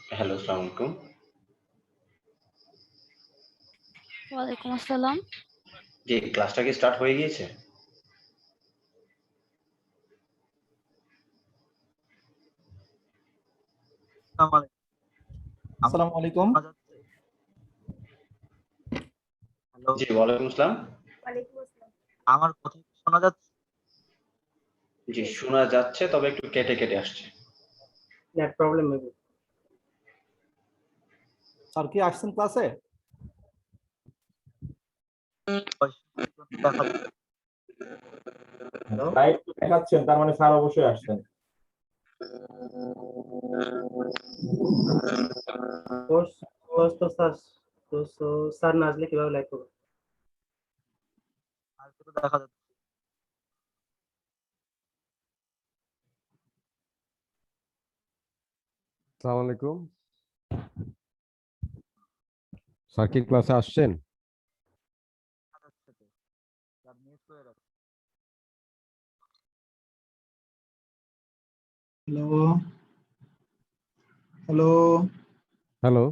Hello, আসসালামু আলাইকুম। ওয়ালাইকুম আসসালাম। জি, ক্লাসটা কি স্টার্ট হয়ে গিয়েছে? আসসালামু আলাইকুম। হ্যালো, জি, ওয়ালাইকুম আসসালাম। আমার কথা কি শোনা যাচ্ছে? জি, শোনা যাচ্ছে, তবে একটু কেটে কেটে আসছে। Net problem maybe. স্যার কি আসছেন ক্লাসে? দেখা যাচ্ছে। হ্যালো, লাইভ দেখাচ্ছেন, তার মানে স্যার অবশ্যই আসছেন। কোর্স কোর্স তো স্যার না আসলে কিভাবে লাইভ করব? আর কিছু দেখা যাচ্ছে। আসসালামু আলাইকুম। স্যার কি ক্লাসে আসছেন? দেখা যাচ্ছে তো। স্যার মিস হয়ে যাচ্ছে। Hello hello hello.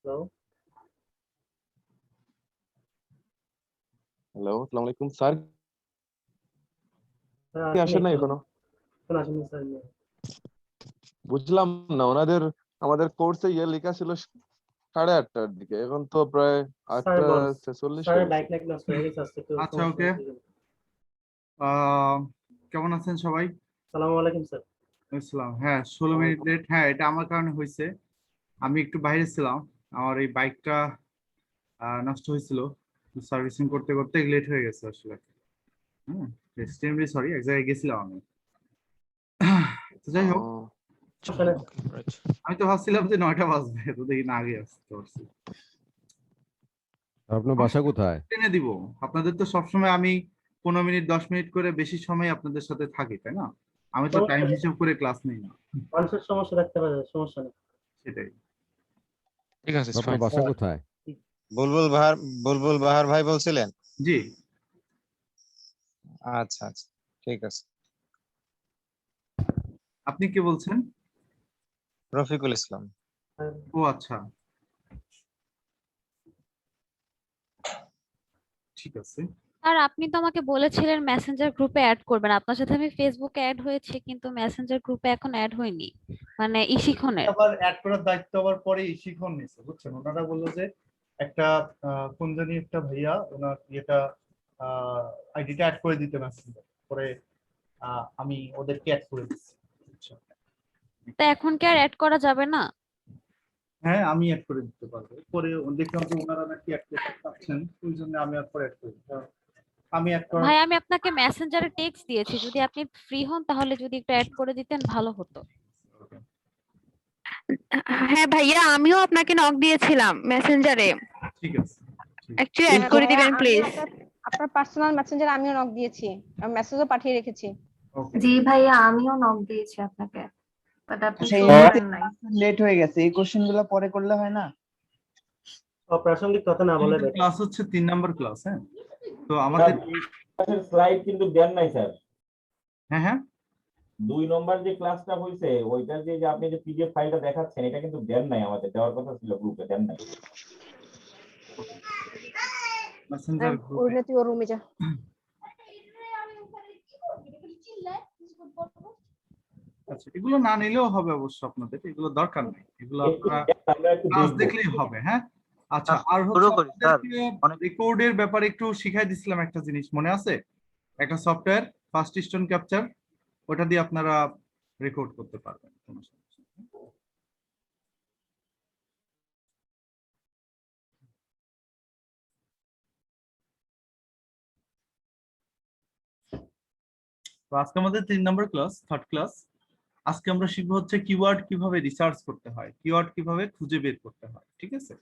Hello hello, আসসালামু আলাইকুম স্যার। স্যার কি আসেন না এখনো? এখন আসেন স্যার। বুঝলাম না, ওনাদের আমাদের কোর্সে লেখা ছিল 8:30টার দিকে, এখন তো প্রায় স্যার বস 8:46 স্যার হয়ে বাইক গেছে। লাইক নষ্ট হয়ে গেছে আজকে, একটু আচ্ছা, সমস্যা ওকে। হচ্ছে। কেমন আছেন সবাই? আসসালামু আলাইকুম স্যার। ইসলাম, হ্যাঁ 16 মিনিট লেট। হ্যাঁ, এটা আমার কারণে হয়েছে। আমি একটু বাইরে ছিলাম, আমার এই বাইকটা নষ্ট হয়েছিল, সার্ভিসিং করতে করতে লেট হয়ে গেছে আসলে। হুম, এক্সট্রিমলি সরি, এক জায়গায় গেছিলাম আমি। তো যাই হোক, সমস্যা নেই। আমি তো ভাবছিলাম যে 9টা বাজবে, তো দেখি না, আগে আসতে পারছি। আপনার বাসা কোথায়? টেনে দিব আপনাদের তো সবসময় আমি 15 মিনিট 10 মিনিট করে বেশি সময় আপনাদের সাথে থাকি, তাই না? আমি তো টাইম হিসাব করে ক্লাস নেই না, মানুষের সমস্যা থাকতে পারে, সমস্যা নেই। সেটাই। ঠিক আছে, আপনার বাসা কোথায়? বুলবুল বাহার ভাই বলছিলেন? জি, আচ্ছা আচ্ছা, ঠিক আছে। আপনি কে বলছেন? রফিকুল ইসলাম। ও আচ্ছা, ঠিক আছে। আর আপনি তো আমাকে বলেছিলেন মেসেঞ্জার গ্রুপে অ্যাড করবেন, আপনার সাথে আমি ফেসবুকে অ্যাড হয়েছি কিন্তু মেসেঞ্জার গ্রুপে এখন অ্যাড হইনি, মানে ইশিখনের। আবার অ্যাড করার দায়িত্ব আবার পরে শিখন নিছে, বুঝছেন? ওনারা বললো যে একটা কোন জানি একটা ভাইয়া ওনার ইয়েটা আইডিটা অ্যাড করে দিতে মেসেঞ্জার পরে, আমি ওদেরকে অ্যাড করে দিচ্ছি, বুঝছেন? তা এখন কি আর অ্যাড করা যাবে না? হ্যাঁ, আমি অ্যাড করে দিতে পারবো। পরে দেখলাম যে ওনারা নাকি অ্যাড করতে পারছেন, ওই জন্য আমি আর পরে অ্যাড করি। আমি অ্যাড করা। ভাই, আমি আপনাকে মেসেঞ্জারে টেক্সট দিয়েছি, যদি আপনি ফ্রি হন তাহলে যদি একটু অ্যাড করে দিতেন ভালো হতো। হ্যাঁ ভাইয়া, আমিও আপনাকে নক দিয়েছিলাম মেসেঞ্জারে, ঠিক আছে, একটু অ্যাড করে দিবেন প্লিজ। আপনার পার্সোনাল মেসেঞ্জারে আমিও নক দিয়েছি, আমি মেসেজও পাঠিয়ে রেখেছি। জি ভাইয়া, আমিও নক দিয়েছি আপনাকে, বাট আপনি সেই শো করেন নাই। লেট হয়ে গেছে, এই কোশ্চেনগুলো পরে করলে হয় না? অপ্রাসঙ্গিক কথা না বলে দেয়। ক্লাস হচ্ছে 3 নাম্বার ক্লাস। হ্যাঁ, তো আমাদের স্লাইড কিন্তু দেন নাই স্যার। হ্যাঁ হ্যাঁ 2 নম্বর যে ক্লাসটা হইছে ওইটার যে আপনি যে পিডিএফ ফাইলটা দেখাচ্ছেন এটা কিন্তু দেন নাই, আমাদের দেওয়ার কথা ছিল, গ্রুপে দেন নাই। মেসেঞ্জার ওরে তুই ওর রুমে যা। আচ্ছা, এগুলো না নিলেও হবে অবশ্য, আপনাদের এগুলো দরকার নেই, এগুলো আপনারা আমরা একটু ক্লাস দেখবো। দেখলেই হবে। হ্যাঁ, আচ্ছা। আর শুরু হচ্ছে করি স্যার। অনেক রেকর্ডের ব্যাপারে একটু শিখাই দিছিলাম, একটা জিনিস মনে আছে? একটা সফটওয়্যার ফার্স্ট স্টোন ক্যাপচার, ওটা দিয়ে আপনারা রেকর্ড করতে পারবেন, কোনো সমস্যা নেই। তো আজকে আমাদের 3 নম্বর ক্লাস, থার্ড ক্লাস। আজকে আমরা শিখবো হচ্ছে কিওয়ার্ড কিভাবে রিসার্চ করতে হয়, কিওয়ার্ড কিভাবে খুঁজে বের করতে হয়, ঠিক আছে?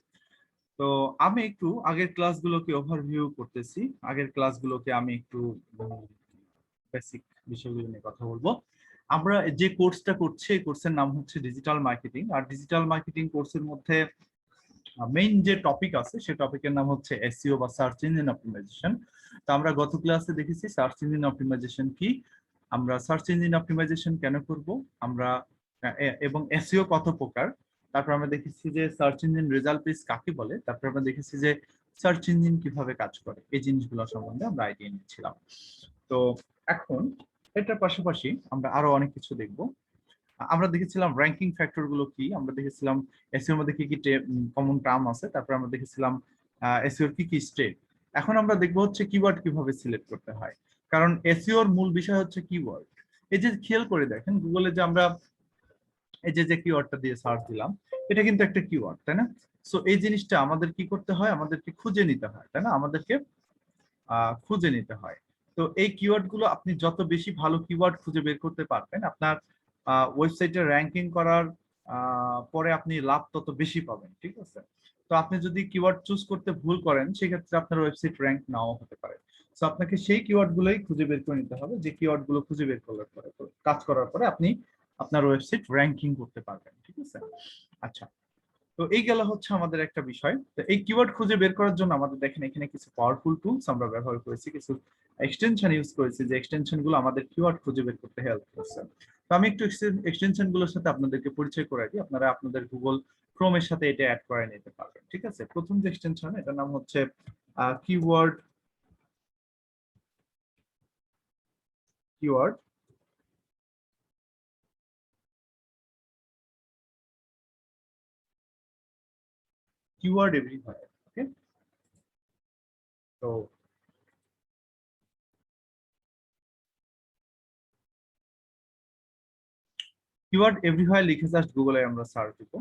তো আমি একটু আগের ক্লাসগুলোকে ওভারভিউ করতেছি, আগের ক্লাসগুলোকে আমি একটু বেসিক বিষয়গুলো নিয়ে কথা বলবো। আমরা যে কোর্সটা করছি এই কোর্সের নাম হচ্ছে ডিজিটাল মার্কেটিং, আর ডিজিটাল মার্কেটিং কোর্সের মধ্যে মেইন যে টপিক আছে সেই টপিকের নাম হচ্ছে এসইও বা সার্চ ইঞ্জিন অপটিমাইজেশন। তো আমরা গত ক্লাসে দেখেছি সার্চ ইঞ্জিন অপটিমাইজেশন কি, আমরা সার্চ ইঞ্জিন অপটিমাইজেশন কেন করব, আমরা এবং এসইও কত প্রকার, তারপর আমরা দেখেছি যে সার্চ ইঞ্জিন রেজাল্ট পেজ কাকে বলে, তারপর আমরা দেখেছি যে সার্চ ইঞ্জিন কিভাবে কাজ করে, এই জিনিসগুলো সম্বন্ধে আমরা আইডিয়া নিচ্ছিলাম। তো এখন এটার পাশাপাশি আমরা আরো অনেক কিছু দেখব। আমরা দেখেছিলাম র্যাঙ্কিং ফ্যাক্টর গুলো কি, আমরা দেখেছিলাম এসইওর মধ্যে কি কি কমন টার্ম আছে, তারপর আমরা দেখেছিলাম এসইওর কি কি স্টেপ। এখন আমরা দেখবো হচ্ছে কিওয়ার্ড কিভাবে সিলেক্ট করতে হয়, কারণ এসইওর মূল বিষয় হচ্ছে কিওয়ার্ড। এই যে খেয়াল করে দেখেন গুগলে যে আমরা এই যে কিওয়ার্ডটা দিয়ে সার্চ দিলাম, এটা কিন্তু একটা কিওয়ার্ড, তাই না? সো এই জিনিসটা আমাদের কি করতে হয়, আমাদেরকে খুঁজে নিতে হয়, তাই না? আমাদেরকে খুঁজে নিতে হয়। তো এই কিওয়ার্ড গুলো আপনি যত বেশি ভালো কিওয়ার্ড খুঁজে বের করতে পারবেন, আপনার ওয়েবসাইটে র্যাঙ্কিং করার পরে আপনি লাভ তত বেশি পাবেন, ঠিক আছে? তো আপনি যদি কিওয়ার্ড চুজ করতে ভুল করেন সেক্ষেত্রে আপনার ওয়েবসাইট র্যাঙ্ক নাও হতে পারে। সো আপনাকে সেই কিওয়ার্ড গুলোই খুঁজে বের করে নিতে হবে, যে কিওয়ার্ড গুলো খুঁজে বের করার পরে, কাজ করার পরে আপনি আপনার ওয়েবসাইট র্যাঙ্কিং করতে পারবেন, ঠিক আছে? আচ্ছা, তো এই গেল হচ্ছে আমাদের একটা বিষয়। তো এই কিওয়ার্ড খুঁজে বের করার জন্য আমাদের দেখেন এখানে কিছু পাওয়ারফুল টুলস আমরা ব্যবহার করেছি, কিছু এক্সটেনশন ইউজ করেছি, যে এক্সটেনশন গুলো আমাদের কিওয়ার্ড খুঁজে বের করতে হেল্প করছে। তো আমি একটু এক্সটেনশন গুলোর সাথে আপনাদেরকে পরিচয় করাই দিই, আপনারা আপনাদের গুগল ক্রোমের সাথে এটা অ্যাড করে নিতে পারবেন, ঠিক আছে? প্রথম যে এক্সটেনশন, এটার নাম হচ্ছে কিওয়ার্ড কিওয়ার্ড কিওয়ার্ড এভরিওয়্যার। ওকে, তো কিওয়ার্ড এভরিওয়্যার লিখে জাস্ট গুগলে আমরা সার্চ দিব।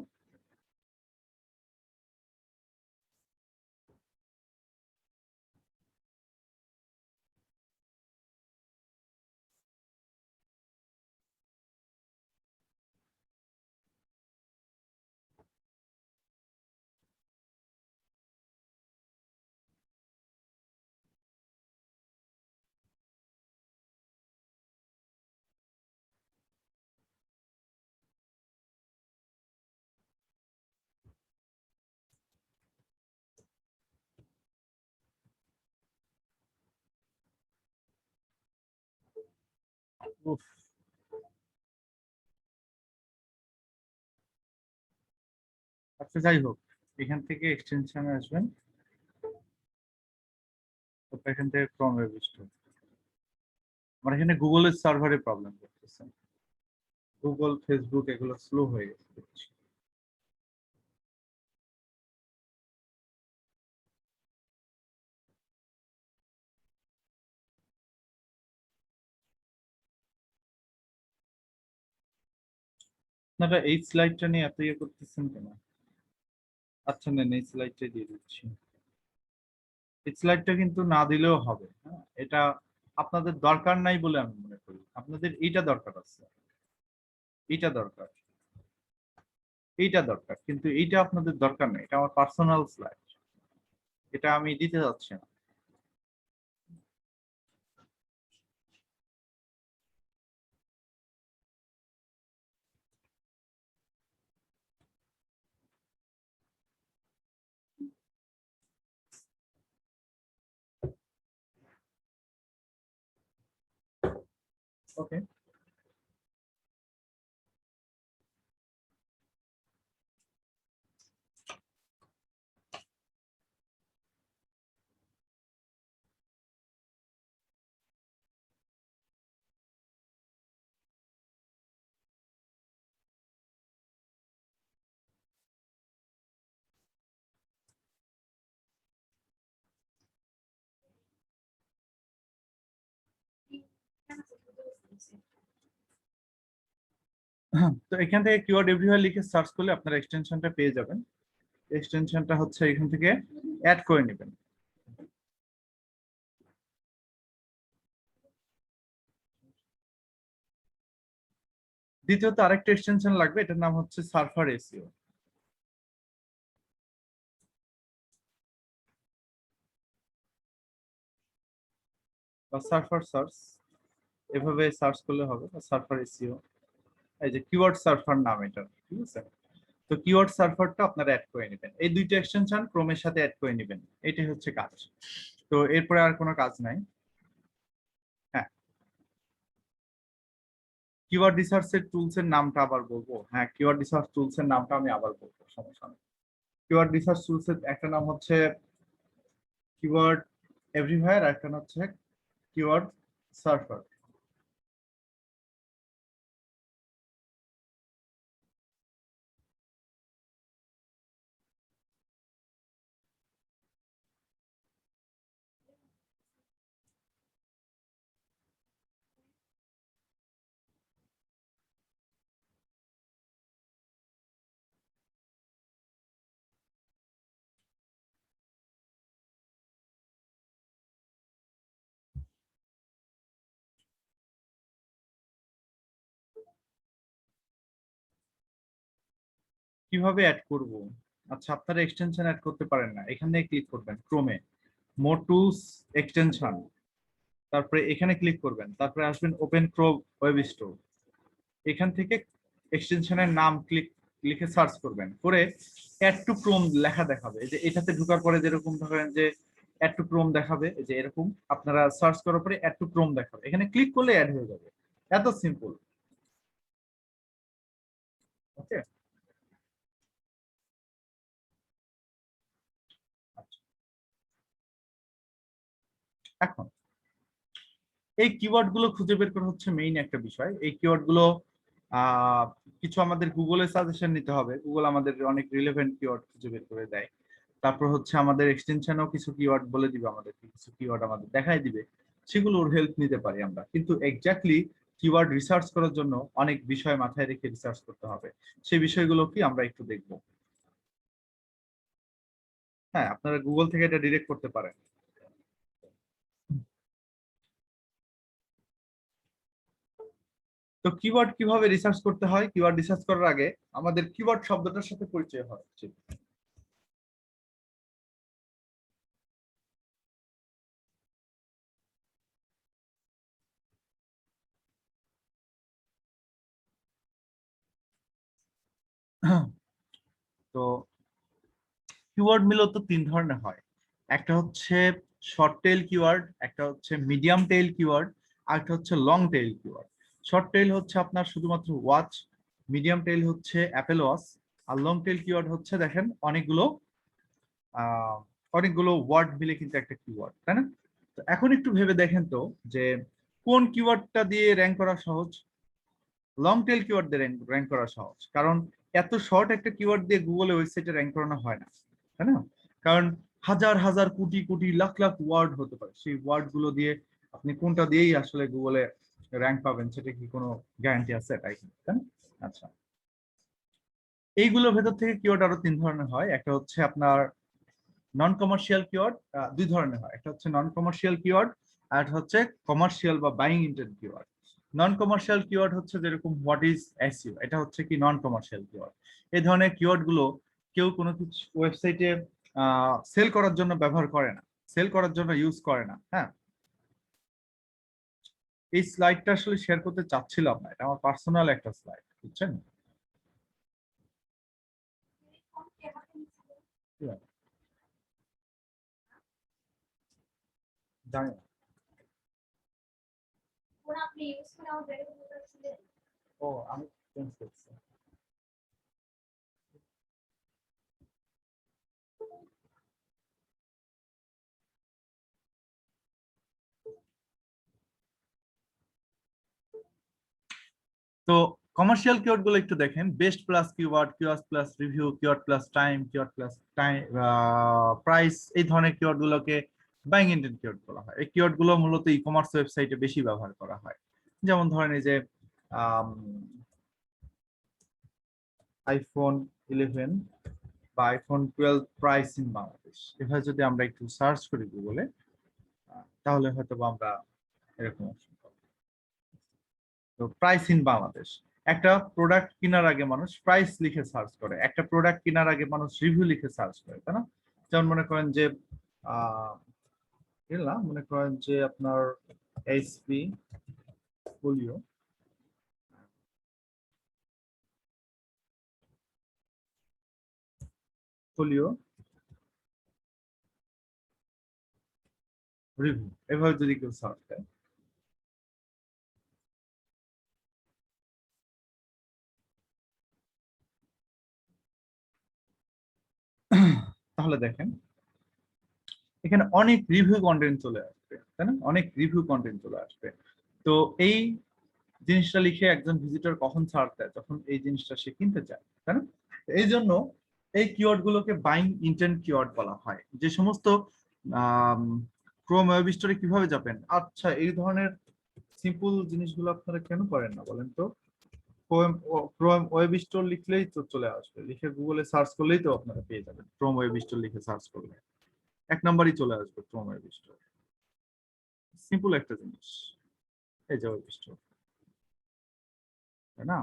উফ, আচ্ছা যাই হোক, এখান থেকে এক্সটেনশনে আসবেন, এখান থেকে ক্রোম ওয়েব স্টোর। আমার এখানে গুগলের সার্ভারে প্রবলেম করতেছে, গুগল ফেসবুক এগুলো স্লো হয়ে গেছে। আপনারা এই স্লাইডটা নিয়ে এত ইয়ে করতেছেন কেন? আচ্ছা নেন, এই স্লাইডটা দিয়ে দিচ্ছি। এই স্লাইডটা কিন্তু না দিলেও হবে, হ্যাঁ, এটা আপনাদের দরকার নাই বলে আমি মনে করি, আপনাদের এইটা দরকার আছে, এইটা দরকার, এইটা দরকার, কিন্তু এইটা আপনাদের দরকার নেই, এটা আমার পার্সোনাল স্লাইড, এটা আমি দিতে যাচ্ছি না। ওকে, তো এখান থেকে কিওয়ার্ড এভরিওয়্যার লিখে সার্চ করলে আপনারা এক্সটেনশনটা পেয়ে যাবেন। এক্সটেনশনটা হচ্ছে এখান থেকে অ্যাড করে নেবেন। দ্বিতীয়ত আরেকটা এক্সটেনশন লাগবে, এটার নাম হচ্ছে সার্ফার এসইও। বা সার্ফার সার্চ, এভাবে সার্চ করলে হবে, বা সার্ফার এসইও। এই যে কিওয়ার্ড সার্ফার নাম এটা, ঠিক আছে? তো কিওয়ার্ড সার্ফারটা আপনারা অ্যাড করে নেবেন, এই দুইটা এক্সটেনশন ক্রোমের সাথে অ্যাড করে নেবেন, এটাই হচ্ছে কাজ। তো এরপরে আর কোনো কাজ নাই। হ্যাঁ, কিওয়ার্ড রিসার্চের টুলস এর নামটা আবার বলবো। হ্যাঁ, কিওয়ার্ড রিসার্চ টুলস এর নামটা আমি আবার বলবো, সমস্যা নেই। কিওয়ার্ড রিসার্চ টুলস এর একটা নাম হচ্ছে কিওয়ার্ড এভরিওয়্যার, আর একটা নাম হচ্ছে কিওয়ার্ড সার্ফার। কিভাবে অ্যাড করব? আচ্ছা, আপনারা এক্সটেনশন অ্যাড করতে পারেন না, এখানে ক্লিক করবেন ক্রোমে, মোর টুলস এক্সটেনশন, তারপরে এখানে ক্লিক করবেন, তারপরে আসবেন ওপেন ক্রোম ওয়েব স্টোর, এখান থেকে এক্সটেনশনের নাম লিখে সার্চ করবেন, করে অ্যাড টু ক্রোম লেখা দেখাবে। এই যে এটাতে ঢোকার পরে যেরকম ধরেন যে অ্যাড টু ক্রোম দেখাবে, এই যে এরকম আপনারা সার্চ করার পরে অ্যাড টু ক্রোম দেখাবে, এখানে ক্লিক করলে অ্যাড হয়ে যাবে, এত সিম্পল। ওকে, এখন এই কিওয়ার্ড গুলো খুঁজে বের করা হচ্ছে মেইন একটা বিষয়। এই কিওয়ার্ড গুলো কিছু আমাদের গুগলে সাজেশন নিতে হবে, গুগল আমাদের অনেক রিলেভেন্ট কিওয়ার্ড খুঁজে বের করে দেয়। তারপর হচ্ছে আমাদের এক্সটেনশনও কিছু কিওয়ার্ড বলে দিবে, আমাদের কিছু কিওয়ার্ড আমাদের দেখাই দিবে, সেগুলোর হেল্প নিতে পারি আমরা। কিন্তু এক্স্যাক্টলি কিওয়ার্ড রিসার্চ করার জন্য অনেক বিষয় মাথায় রেখে রিসার্চ করতে হবে, সেই বিষয়গুলো কি আমরা একটু দেখব। হ্যাঁ, আপনারা গুগল থেকে এটা ডিরেক্ট করতে পারেন। তো কিওয়ার্ড কিভাবে রিসার্চ করতে হয়? কিওয়ার্ড রিসার্চ করার আগে আমাদের কিওয়ার্ড শব্দটার সাথে পরিচয় হওয়া উচিত। তো কিওয়ার্ড মূলত তিন ধরনের হয়, একটা হচ্ছে শর্ট টেইল কিওয়ার্ড, একটা হচ্ছে মিডিয়াম টেইল কিওয়ার্ড, আর একটা হচ্ছে long tail keyword. Short tail হচ্ছে আপনার শুধুমাত্র ওয়াচ, মিডিয়াম টেইল হচ্ছে অ্যাপেল ওয়াচ, আর লং টেইল কিওয়ার্ড হচ্ছে দেখেন অনেকগুলো ওয়ার্ড মিলে কিন্তু একটা কিওয়ার্ড, তাই না? তো এখন একটু ভেবে দেখেন তো যে কোন কিওয়ার্ডটা দিয়ে র্যাঙ্ক করা সহজ? লং টেইল কিওয়ার্ড দিয়ে র্যাঙ্ক করা সহজ, কারণ এত শর্ট একটা কিওয়ার্ড দিয়ে গুগলে ওয়েবসাইটে র্যাঙ্ক করানো হয় না, তাই না? কারণ হাজার হাজার কোটি কোটি লাখ লাখ ওয়ার্ড হতে পারে, সেই ওয়ার্ড গুলো দিয়ে আপনি কোনটা দিয়েই আসলে গুগলে র্যাঙ্ক পাবেন সেটা কি কোনো গ্যারান্টি আছে? তাই না? আচ্ছা, এইগুলোর ভেতর থেকে কিওয়ার্ড আরো তিন ধরনের হয়। একটা হচ্ছে আপনার নন কমার্শিয়াল কিওয়ার্ড, দুই ধরনের হয়, একটা হচ্ছে নন কমার্শিয়াল কিওয়ার্ড, আর হচ্ছে কমার্শিয়াল বা বাইং ইন্টেন্ট কিওয়ার্ড। নন কমার্শিয়াল কিওয়ার্ড হচ্ছে যেরকম হোয়াট ইজ এসইও, এটা হচ্ছে কি নন কমার্শিয়াল কিওয়ার্ড। এই ধরনের কিওয়ার্ড গুলো কেউ কোনো কিছু ওয়েবসাইটে সেল করার জন্য ব্যবহার করে না, সেল করার জন্য ইউজ করে না। হ্যাঁ, এই স্লাইডটা আসলে শেয়ার করতে চাচ্ছিলাম না, এটা আমার পার্সোনাল একটা স্লাইড, বুঝছেন? জানি না। ও, আমি চেঞ্জ করছি। তো কমার্শিয়াল কিওয়ার্ড গুলো একটু দেখেন, best plus keyword, keyword plus review, keyword plus time, keyword plus time price, এই ধরনের কিওয়ার্ড গুলোকে বাইং ইন্টেন্ট কিওয়ার্ড বলা হয়। এই কিওয়ার্ড গুলো মূলত ই কমার্স ওয়েবসাইটে বেশি ব্যবহার করা হয়। যেমন ধরেন এই যে আইফোন 11 বা আইফোন 12 প্রাইস ইন বাংলাদেশ, এভাবে যদি আমরা একটু সার্চ করি গুগলে, তাহলে হয়তো আমরা এরকম, তো প্রাইস ইন বাংলাদেশ, একটা প্রোডাক্ট কেনার আগে মানুষ প্রাইস লিখে সার্চ করে, একটা প্রোডাক্ট কেনার আগে মানুষ রিভিউ লিখে সার্চ করে, তাই না? যেমন মনে করেন যে মনে করেন যে আপনার এইচপি পোলিও রিভিউ, এভাবে যদি কেউ সার্চ করে তাহলে দেখেন এখানে অনেক রিভিউ কন্টেন্ট চলে আসবে, তাই না? অনেক রিভিউ কন্টেন্ট চলে আসবে। তো এই জিনিসটা লিখে একজন ভিজিটর কখন ছাড় দেয়? যখন এই জিনিসটা সে কিনতে চায়, তাই না? এই জন্য এই কিওয়ার্ড গুলোকে বাইং ইন্টেন্ট কিওয়ার্ড বলা হয়। যে সমস্ত ক্রোম ওয়েব স্টোরে কিভাবে যাবেন, আচ্ছা এই ধরনের সিম্পল জিনিসগুলো আপনারা কেন করেন না বলেন তো? ক্রোম ওয়েব স্টোর লিখলেই তো চলে আসবে, লিখে গুগলে সার্চ করলেই তো আপনারা পেয়ে যাবেন। ক্রোম ওয়েব স্টোর লিখে সার্চ করলে 1 নম্বরই চলে আসবে ক্রোম ওয়েব স্টোর। সিম্পল একটা জিনিস, এই যে ওয়েব স্টোর, তাই না?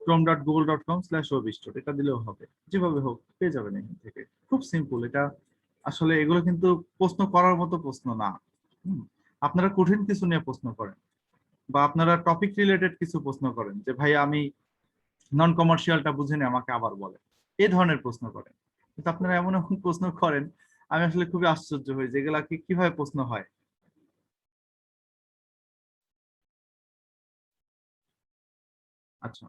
chrome.google.com/webstore এটা দিলেও হবে, যেভাবে হোক পেয়ে যাবেন এখান থেকে। খুব সিম্পল এটা। আসলে এগুলো কিন্তু প্রশ্ন করার মতো প্রশ্ন না। আপনারা কঠিন কিছু নিয়ে প্রশ্ন করেন, বা আপনারা টপিক রিলেটেড কিছু প্রশ্ন করেন যে ভাই আমি নন কমার্শিয়ালটা বুঝে নি, আমাকে আবার বলে, এই ধরনের প্রশ্ন করেন। কিন্তু আপনারা এমন এমন প্রশ্ন করেন, আমি আসলে খুবই আশ্চর্য হই যে এগুলা কিভাবে প্রশ্ন হয়। আচ্ছা,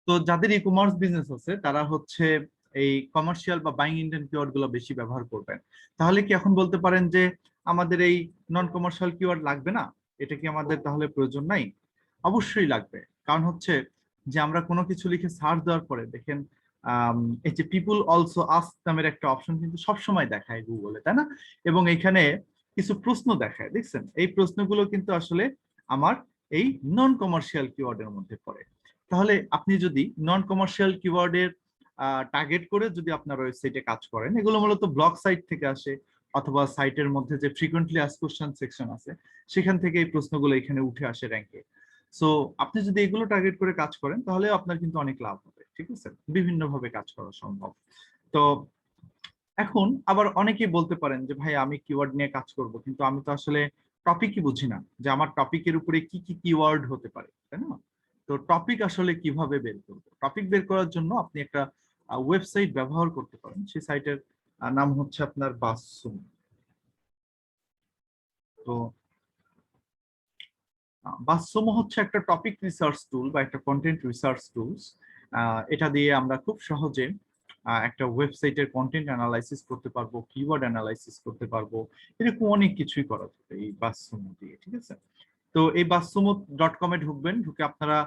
তো যাদের ই কমার্স বিজনেস আছে তারা হচ্ছে এই কমার্শিয়াল বা বাইং ইন্টেন্ট কিওয়ার্ড গুলো বেশি ব্যবহার করবেন। তাহলে কি এখন বলতে পারেন যে আমাদের এই নন কমার্শিয়াল কিওয়ার্ড লাগবে না? এটা কি আমাদের তাহলে প্রয়োজন নাই? অবশ্যই লাগবে। কারণ হচ্ছে যে আমরা কোনো কিছু লিখে সার্চ দেওয়ার পরে দেখেন এই যে পিপল অলসো আস্ক নামের একটা অপশন কিন্তু সবসময় দেখায় গুগলে, তাই না? এবং এখানে কিছু প্রশ্ন দেখায়, দেখছেন? এই প্রশ্নগুলো কিন্তু আসলে আমার এই নন কমার্শিয়াল কিওয়ার্ডের মধ্যে পড়ে। তাহলে আপনি যদি নন কমার্শিয়াল কিওয়ার্ডের টার্গেট করে যদি আপনার ওয়েবসাইটে কাজ করেন, এগুলো মূলত ব্লগ সাইট থেকে আসে, অথবা সাইটের মধ্যে যে ফ্রিকোয়েন্টলি আস্কড কোশ্চেন সেকশন আছে সেখান থেকে এই প্রশ্নগুলো এখানে উঠে আসে র্যাঙ্কে। সো আপনি যদি এগুলো টার্গেট করে কাজ করেন তাহলে আপনার কিন্তু অনেক লাভ হবে, ঠিক আছে? বিভিন্ন ভাবে কাজ করা সম্ভব। তো এখন আবার অনেকেই বলতে পারেন যে ভাই আমি কিওয়ার্ড নিয়ে কাজ করব, কিন্তু আমি তো আসলে টপিকই বুঝি না যে আমার টপিকের উপরে কি কি কিওয়ার্ড হতে পারে, তাই না? তো টপিক আসলে কিভাবে বের করব? টপিক বের করার জন্য আপনি একটা ওয়েবসাইট ব্যবহার করতে পারেন। সেই সাইটের নাম হচ্ছে আপনার বাসসুমো। তো বাসসুমো হচ্ছে একটা টপিক রিসার্চ টুল বা একটা কন্টেন্ট রিসার্চ টুলস। এটা দিয়ে আমরা খুব সহজে একটা ওয়েবসাইটের কন্টেন্ট অ্যানালাইসিস করতে পারবো, কিওয়ার্ড অ্যানালাইসিস করতে পারবো, এরকম অনেক কিছুই করা যাবে এই বাসসুমো দিয়ে, ঠিক আছে? তো এই বাসসুমো.com এ ঢুকবেন, ঢুকে আপনারা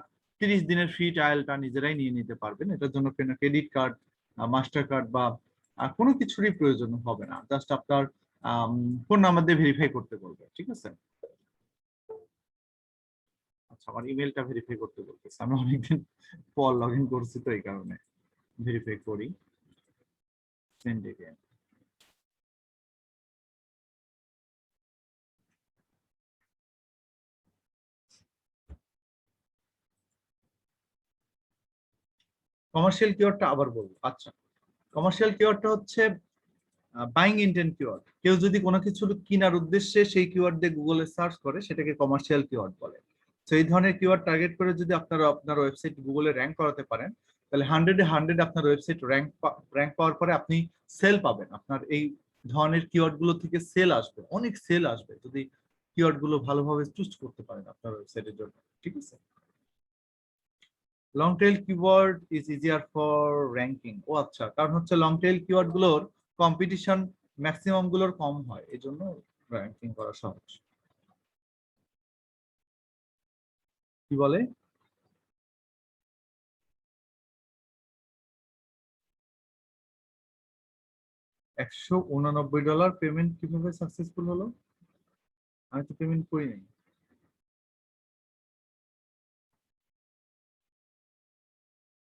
30 দিনের ফ্রি ট্রায়ালটা নিজেরাই নিয়ে নিতে পারবেন। এটার জন্য কোনো ক্রেডিট কার্ড, মাস্টার কার্ড বা কোনো কিছুরই প্রয়োজন হবে না। জাস্ট আপনার ফোন নাম্বার দিয়ে ভেরিফাই করতে বলবে, ঠিক আছে? আচ্ছা, আমার ইমেলটা ভেরিফাই করতে বলতেছে, আমি অনেকদিন পর লগ ইন করছি তো এই কারণে। ভেরিফাই করি, সেন্ড এগেইন। কমার্শিয়াল কিওয়ার্ডটা আবার বলবো। আচ্ছা, কমার্শিয়াল কিওয়ার্ডটা হচ্ছে বাইং ইন্টেন্ট কিওয়ার্ড। কেউ যদি কোনো কিছু কেনার উদ্দেশ্যে সেই কিওয়ার্ড দিয়ে গুগলে সার্চ করে সেটাকে কমার্শিয়াল কিওয়ার্ড বলে। তো এই ধরনের কিওয়ার্ড টার্গেট করে যদি আপনারা আপনার ওয়েবসাইট গুগলে র্যাঙ্ক করাতে পারেন, তাহলে 100-এ 100 আপনার ওয়েবসাইট র্যাঙ্ক পাওয়ার পরে আপনি সেল পাবেন। আপনার এই ধরনের কিওয়ার্ড গুলো থেকে সেল আসবে, অনেক সেল আসবে যদি কিওয়ার্ড গুলো ভালোভাবে চুজ করতে পারেন আপনার ওয়েবসাইটের জন্য, ঠিক আছে? Long tail keyword is easier for ranking. ও আচ্ছা, কারণ হচ্ছে লং টেল কিওয়ার্ড গুলোর কম্পিটিশন ম্যাক্সিমাম গুলোর কম হয়, এই জন্য র্যাঙ্কিং করা সহজ। কি বলে? $189 পেমেন্ট কিভাবে সাকসেসফুল হলো? আমি তো পেমেন্ট করি নাই।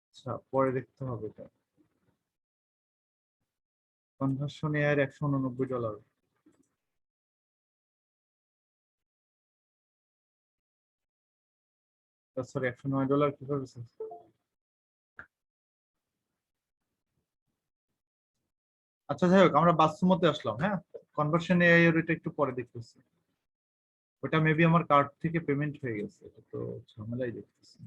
আচ্ছা, পরে দেখতে হবে এটা। কনভার্সন এর $189। সরি $109 কিভাবে সেভ? আচ্ছা যাই হোক, আমরা বাস্তবতে আসলাম। হ্যাঁ, কনভার্সন এআই এর এটা একটু পরে দেখতেছি। ওটা মেবি আমার কার্ড থেকে পেমেন্ট হয়ে গেছে, এটা তো ঝামেলাই দেখতেছি।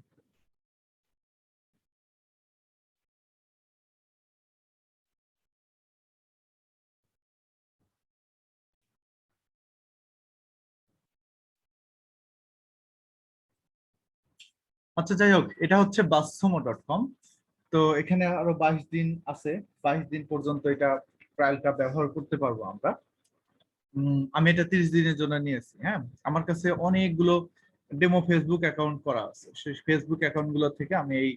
আচ্ছা যাই হোক, এটা হচ্ছে বাস্তমো.com। তো এখানে আরো 22 দিন আছে, 22 দিন পর্যন্ত এটা ট্রায়ালটা ব্যবহার করতে পারবো আমরা। আমি এটা 30 দিনের জন্য নিয়েছি। হ্যাঁ, আমার কাছে অনেকগুলো ডেমো ফেসবুক অ্যাকাউন্ট করা আছে, সেই ফেসবুক অ্যাকাউন্ট গুলো থেকে আমি এই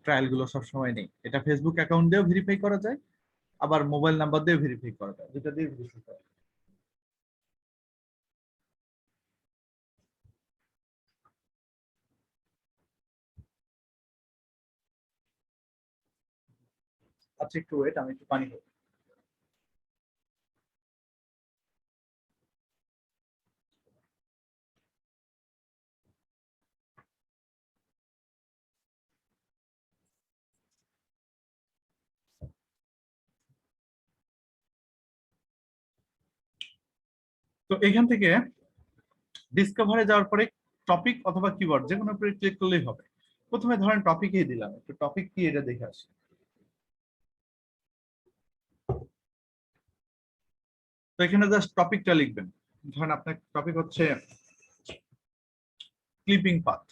ট্রায়াল গুলো সবসময় নেই। এটা ফেসবুক অ্যাকাউন্ট দিয়েও ভেরিফাই করা যায়, আবার মোবাইল নাম্বার দিয়ে ভেরিফাই করা যায়, যেটা দিয়ে ভেরিফাই করা যায়। আচ্ছা একটু ওয়েট, আমি একটু পানি খাই। তো এখান থেকে ডিসকভারে যাওয়ার পরে টপিক অথবা কিওয়ার্ড যে কোনো উপরে ক্লিক করলেই হবে। প্রথমে ধরেন টপিকই দিলাম, একটু টপিক কি এটা দেখে আসি। তো এখানে জাস্ট টপিকটা লিখবেন। ধরেন আপনার টপিক হচ্ছে ক্লিপিং পাথ।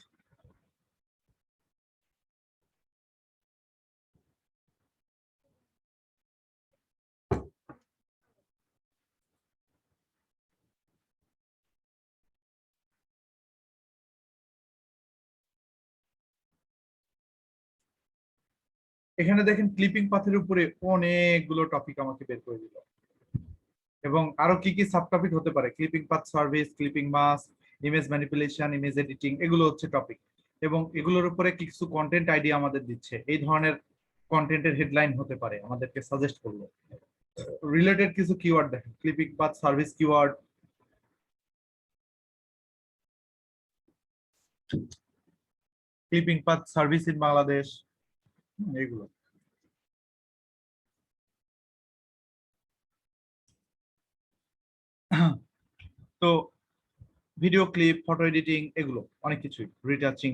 এখানে দেখেন ক্লিপিং পাথের উপরে অনেকগুলো টপিক আমাকে বের করে দিল, এবং আরো কি কি সাব টপিক হতে পারে, clipping path service, clipping mask, image manipulation, image editing, এগুলো হচ্ছে টপিক। এবং এগুলোর উপরে কিছু কন্টেন্ট আইডিয়া আমাদের দিচ্ছে, এই ধরনের কন্টেন্টের হেডলাইন হতে পারে, আমাদেরকে সাজেস্ট করলো। রিলেটেড কিছু কিওয়ার্ড দেখেন, clipping path service keyword, clipping path service in Bangladesh, এগুলো। তো ভিডিও ক্লিপ, ফটো এডিটিং, এগুলো অনেক কিছুই, রিটাচিং।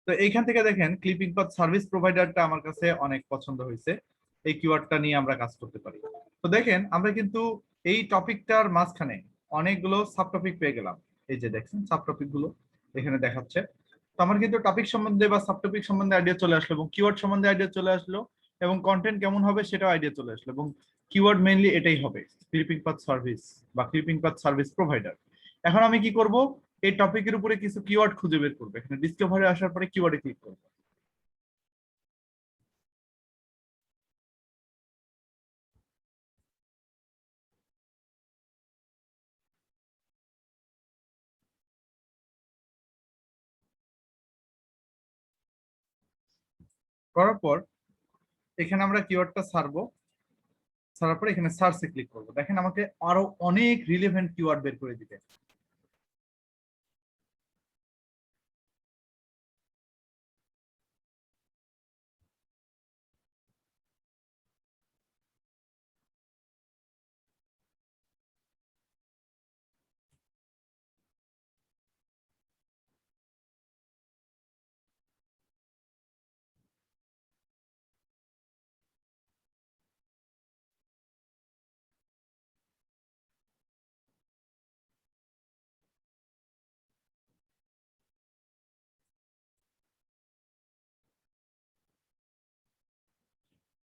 তো এইখান থেকে দেখেন ক্লিপিং পাথ সার্ভিস প্রোভাইডারটা আমার কাছে অনেক পছন্দ হয়েছে, এই কিওয়ার্ডটা নিয়ে আমরা কাজ করতে পারি। তো দেখেন আমরা কিন্তু এই টপিকটার মাঝখানে অনেকগুলো সাব টপিক পেয়ে গেলাম। এই যে দেখছেন সাব টপিক গুলো এখানে দেখাচ্ছে। তো আমার কিন্তু টপিক সম্বন্ধে বা সাব টপিক সম্বন্ধে আইডিয়া চলে আসলো, এবং কিওয়ার্ড সম্বন্ধে আইডিয়া চলে আসলো, এবং কন্টেন্ট কেমন হবে সেটাও আইডিয়া চলে আসলো। এবং কিওয়ার্ড মেইনলি এটাই হবে, ক্লিপিং পাথ সার্ভিস বা ক্লিপিং পাথ সার্ভিস প্রোভাইডার। এখন আমি কি করব, এই টপিকের উপরে কিছু কিওয়ার্ড খুঁজে বের করবো। এখানে ডিসকভারে আসার পরে কিওয়ার্ডে ক্লিক করব। করার পর এখানে আমরা কিওয়ার্ডটা ছাড়বো, ছাড়ার পর এখানে সার্চে ক্লিক করব। দেখেন আমাকে আরো অনেক রিলেভেন্ট কিওয়ার্ড বের করে দিবে।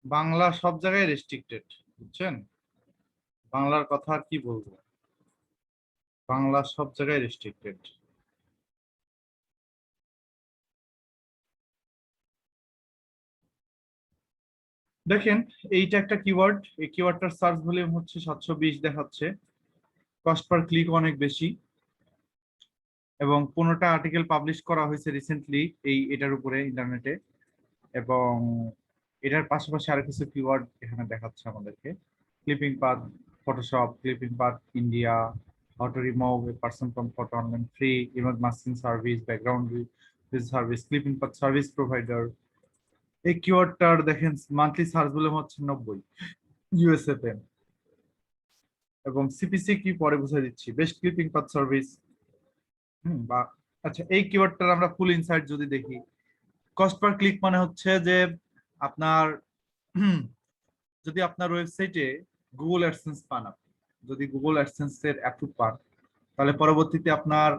বাংলা সব জায়গায় রেস্ট্রিক্টেড, বুঝছেন? বাংলার কথা আর কি বলবো, বাংলা সব জায়গায় রেস্ট্রিক্টেড। দেখেন এইটা একটা কিওয়ার্ড, এই কিওয়ার্ডটার সার্চ ভলিউম হচ্ছে 720 দেখাচ্ছে, কস্ট পার ক্লিক অনেক বেশি, এবং 15টা আর্টিকেল পাবলিশ করা হয়েছে রিসেন্টলি এটার উপরে ইন্টারনেটে। এবং এটার পাশাপাশি আরো কিছু কিওয়ার্ড এখানে দেখাচ্ছে আমাদেরকে, clipping path Photoshop, clipping path India, how to remove a person from photo online free, image masking service, background service, clipping path service provider. এই কিওয়ার্ডটার দেখেন মান্থলি সার্চ ভলিউম হচ্ছে 90 ইউএসএফএন, এবং সিপিসি কি পরে বুঝিয়ে দিচ্ছি, বেস্ট ক্লিপিং পাথ সার্ভিস। বা আচ্ছা, এই কিওয়ার্ডটার আমরা ফুল ইনসাইট যদি দেখি, কস্ট পার ক্লিক মানে হচ্ছে যে আপনার যদি আপনার ওয়েবসাইটে গুগল অ্যাডসেন্স পান, আপনি যদি গুগল অ্যাডসেন্স এর অ্যাপ্রুভ পান, তাহলে পরবর্তীতে আপনার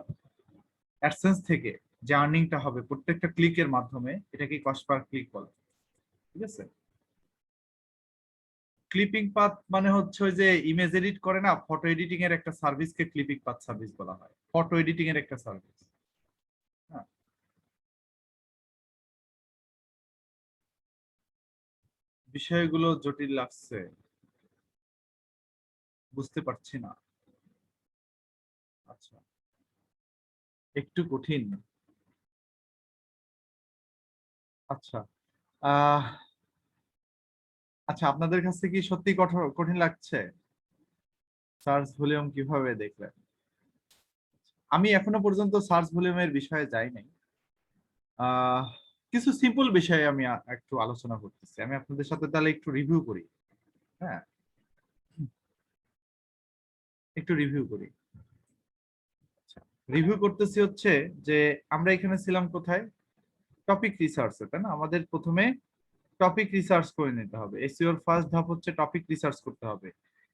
অ্যাডসেন্স থেকে যে আর্নিংটা হবে প্রত্যেকটা ক্লিকের মাধ্যমে, এটাকে কস্ট পার ক্লিক বলে। ঠিক আছে, ক্লিপিং পাথ মানে হচ্ছে ওই যে ইমেজ এডিট করে না, ফটো এডিটিং এর একটা সার্ভিসকে ক্লিপিং পাথ সার্ভিস বলা হয়, ফটো এডিটিং এর একটা সার্ভিস। বিষয়গুলো জটিল লাগছে, বুঝতে পারছি না। আচ্ছা, একটু কঠিন। আচ্ছা, আচ্ছা, আপনাদের কাছে কি সত্যি কঠিন লাগছে? সার্চ ভলিউম কিভাবে দেখলেন? আমি এখনো পর্যন্ত সার্চ ভলিউমের বিষয়ে যাই নাই। কিছু সিম্পল বিষয়ে আমি একটু আলোচনা করতেছি, আমি আপনাদের সাথে তাহলে একটু রিভিউ করি। হ্যাঁ, একটু রিভিউ করি। রিভিউ করতেছি হচ্ছে যে আমরা এখানে ছিলাম কোথায়, টপিক রিসার্চে, তাই না? আমাদের প্রথমে টপিক রিসার্চ করে নিতে হবে। এসইওর ফার্স্ট ধাপ হচ্ছে টপিক রিসার্চ করতে হবে,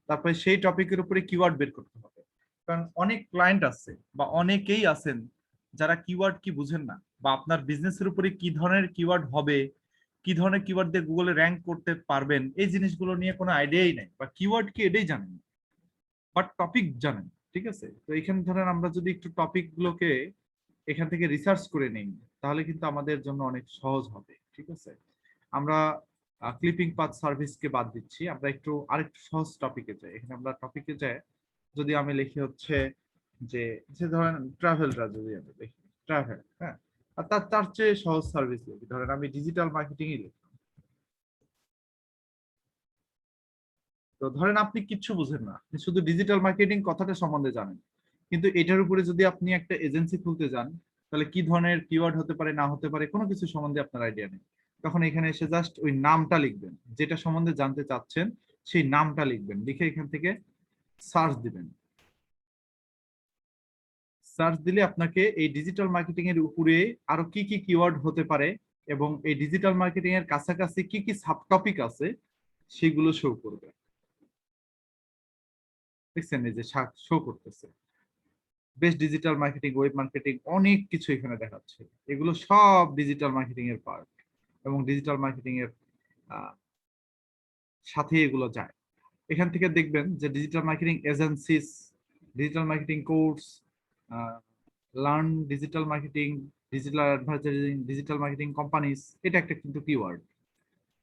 তারপরে সেই টপিকের উপরে কিওয়ার্ড বের করতে হবে। কারণ অনেক ক্লায়েন্ট আছে বা অনেকেই আছেন যারা কিওয়ার্ড কি বুঝেন না, বা আপনার বিজনেসের উপরে কি ধরনের কিওয়ার্ড হবে, কি ধরনের কিওয়ার্ড দিয়ে গুগলে র্যাঙ্ক করতে পারবেন, এই জিনিসগুলো নিয়ে কোনো আইডিয়াই নাই, বা কিওয়ার্ড কি এটাই জানেন, বাট টপিক জানেন। ঠিক আছে, তো এখানে ধরেন আমরা যদি একটু টপিক গুলোকে এখান থেকে রিসার্চ করে নেই, তাহলে কিন্তু আমাদের জন্য অনেক সহজ হবে। ঠিক আছে, আমরা ক্লিপিং পাথ সার্ভিসকে বাদ দিচ্ছি, আমরা একটু আরেকটু সহজ টপিকে যাই। এখানে আমরা টপিকে যাই, যদি আমি লিখি হচ্ছে যে ধরেন ট্রাভেলটা, যদি আমি লিখি ট্রাভেল, হ্যাঁ, আর তার চেয়ে সহজ সার্ভিস লিখি, ধরেন আমি ডিজিটাল মার্কেটিংই লিখি। তো ধরেন আপনি কিচ্ছু বুঝেন না, আপনি শুধু ডিজিটাল মার্কেটিং কথাটা সম্বন্ধে জানেন, কিন্তু এটার উপরে যদি আপনি একটা এজেন্সি খুলতে যান, তাহলে কি ধরনের কিওয়ার্ড হতে পারে না হতে পারে কোনো কিছু সম্বন্ধে আপনার আইডিয়া নেই। তখন এখানে এসে জাস্ট ওই নামটা লিখবেন, যেটা সম্বন্ধে জানতে চাচ্ছেন সেই নামটা লিখবেন, লিখে এখান থেকে সার্চ দিবেন। সার্চ দিলে আপনাকে এই ডিজিটাল মার্কেটিং এর উপরে আরো কি কি কিওয়ার্ড হতে পারে এবং এই ডিজিটাল মার্কেটিং এর কাছাকাছি কি কি সাব টপিক আছে সেগুলো শো করবে। দেখছেন এই যে শো করতেছে best digital marketing, web marketing, অনেক কিছু এখানে দেখাচ্ছে। এগুলো সব ডিজিটাল মার্কেটিং এর পার্ট এবং ডিজিটাল মার্কেটিং এর সাথে এগুলো যায়। এখান থেকে দেখবেন যে digital marketing agencies, digital marketing course, learn digital marketing, digital advertising, digital marketing companies, এটা একটা কিন্তু কিওয়ার্ড।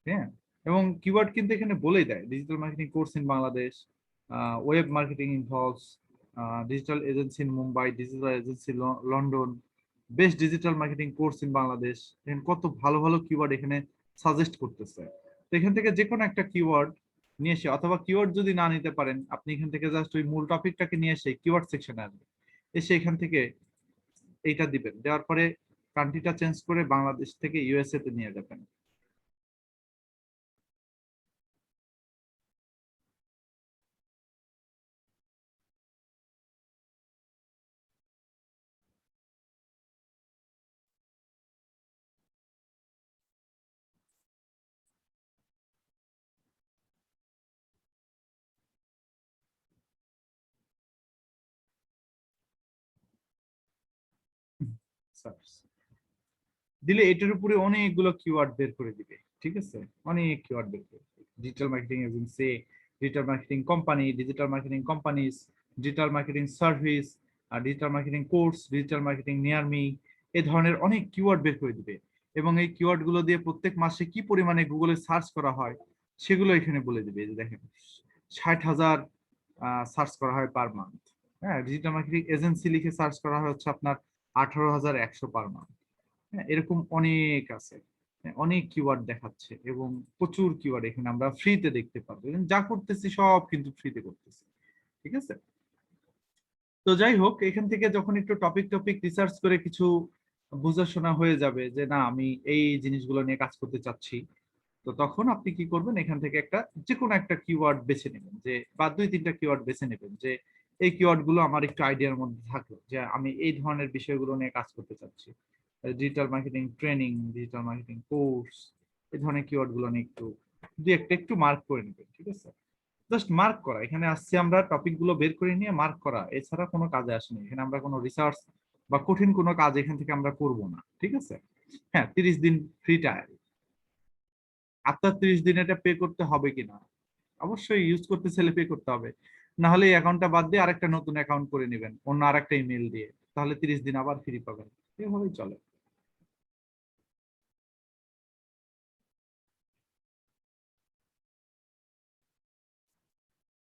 হ্যাঁ, এবং কিওয়ার্ড কিন্তু এখানে বলেই দেয় digital marketing course in Bangladesh, web marketing involves, digital agency in Mumbai, digital agency London, best digital marketing course in Bangladesh. এখানে কত ভালো ভালো কিওয়ার্ড এখানে সাজেস্ট করতেছে। তো এখান থেকে যে কোনো একটা কিওয়ার্ড নিয়ে এসে, অথবা কিওয়ার্ড যদি না নিতে পারেন, আপনি এখান থেকে জাস্ট ওই মূল টপিকটাকে নিয়ে এসে কিওয়ার্ড সেকশনে আসবেন, এসে এখান থেকে এইটা দিবেন, দেওয়ার পরে কান্ট্রিটা চেঞ্জ করে বাংলাদেশ থেকে ইউএসএ তে নিয়ে যাবেন। দিলে এটার উপরে অনেকগুলো কিওয়ার্ড বের করে দিবে। ঠিক আছে, অনেক কিওয়ার্ড বের করে দিবে। Digital marketing agency, digital marketing company, digital marketing companies, digital marketing service, আর digital marketing course, digital marketing near me, এই ধরনের অনেক কিওয়ার্ড বের করে দিবে। এবং এই কিওয়ার্ড গুলো দিয়ে প্রত্যেক মাসে কি পরিমাণে গুগলে সার্চ করা হয় সেগুলো এখানে বলে দিবে। এই যে দেখেন 60,000 সার্চ করা হয় পার মান্থ। হ্যাঁ, ডিজিটাল মার্কেটিং এজেন্সি লিখে সার্চ করা হয় হচ্ছে আপনার 18,100 পার মান্থ। হ্যাঁ, এরকম অনেক আছে, অনেক কিওয়ার্ড দেখাচ্ছে এবং প্রচুর কিওয়ার্ড এখানে আমরা ফ্রিতে দেখতে পাবো। যা করতেছি সব কিন্তু ফ্রিতে করতেছি। ঠিক আছে, তো যাই হোক, এখান থেকে যখন একটু টপিক রিসার্চ করে কিছু বোঝাশোনা হয়ে যাবে যে না আমি এই জিনিসগুলো নিয়ে কাজ করতে চাচ্ছি, তো তখন আপনি কি করবেন, এখান থেকে যে কোনো একটা কিওয়ার্ড বেছে নেবেন, যে বা 2-3টা কিওয়ার্ড বেছে নেবেন, যে এই কিওয়ার্ড গুলো আমার একটু আইডিয়ার মধ্যে থাকলো যে আমি এই ধরনের বিষয়গুলো নিয়ে কাজ করতে চাচ্ছি, digital marketing training, digital marketing course, এই ধরনের কিওয়ার্ড গুলো নিয়ে একটু মার্ক করে নেবেন। ঠিক আছে, জাস্ট মার্ক করা, এখানে আসছে আমরা টপিক গুলো বের করে নিয়ে মার্ক করা, এছাড়া কোনো কাজে আসেনি। এখানে আমরা কোনো রিসার্চ বা কঠিন কোনো কাজ এখান থেকে আমরা করব না। ঠিক আছে, হ্যাঁ 30 দিন ফ্রি ট্রায়াল, আপনার 30 দিন এটা পে করতে হবে কিনা, অবশ্যই ইউজ করতে চাইলে পে করতে হবে, না হলে এই অ্যাকাউন্টটা বাদ দিয়ে আরেকটা নতুন অ্যাকাউন্ট করে নেবেন অন্য আরেকটা ইমেল দিয়ে, তাহলে 30 দিন আবার ফ্রি পাবেন, এভাবেই চলে।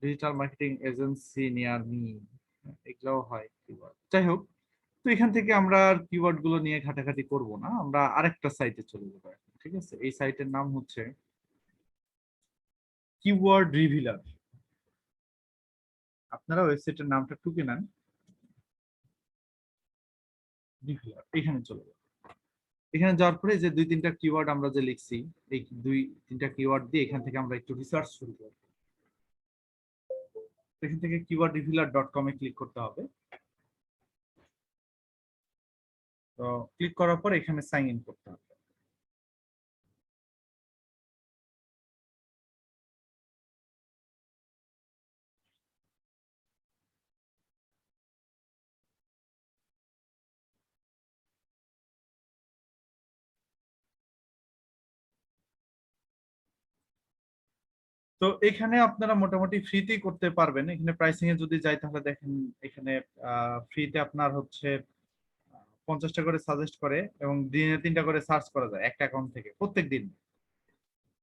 Digital marketing agency near me, এগুলোও হয় কিওয়ার্ড। যাই হোক, তো এখান থেকে আমরা আর কিওয়ার্ড গুলো নিয়ে ঘাটাঘাটি করব না, আমরা আরেকটা সাইটে চলে যাবো এখন। ঠিক আছে, এই সাইটের নাম হচ্ছে কিওয়ার্ড রিভিলার। আপনারা ওয়েবসাইটের নামটা টুকে নেন, রিভিলার, এখানে চলে যাবো। এখানে যাওয়ার পরে যে 2-3টা কিওয়ার্ড আমরা যে লিখছি, এই 2-3টা কিওয়ার্ড দিয়ে এখান থেকে আমরা একটু রিসার্চ শুরু করব। এখান থেকে keywordrevealer.com এ ক্লিক করতে হবে। তো ক্লিক করার পর এখানে সাইন ইন করতে হবে। তো এখানে আপনারা মোটামুটি ফ্রিতেই করতে পারবেন। এখানে প্রাইসিং এ যদি যাই তাহলে দেখেন এখানে ফ্রিতে আপনার হচ্ছে 50টা করে সাজেস্ট করে এবং দিনে 3টা করে সার্চ করা যায় একটা অ্যাকাউন্ট থেকে প্রত্যেক দিন,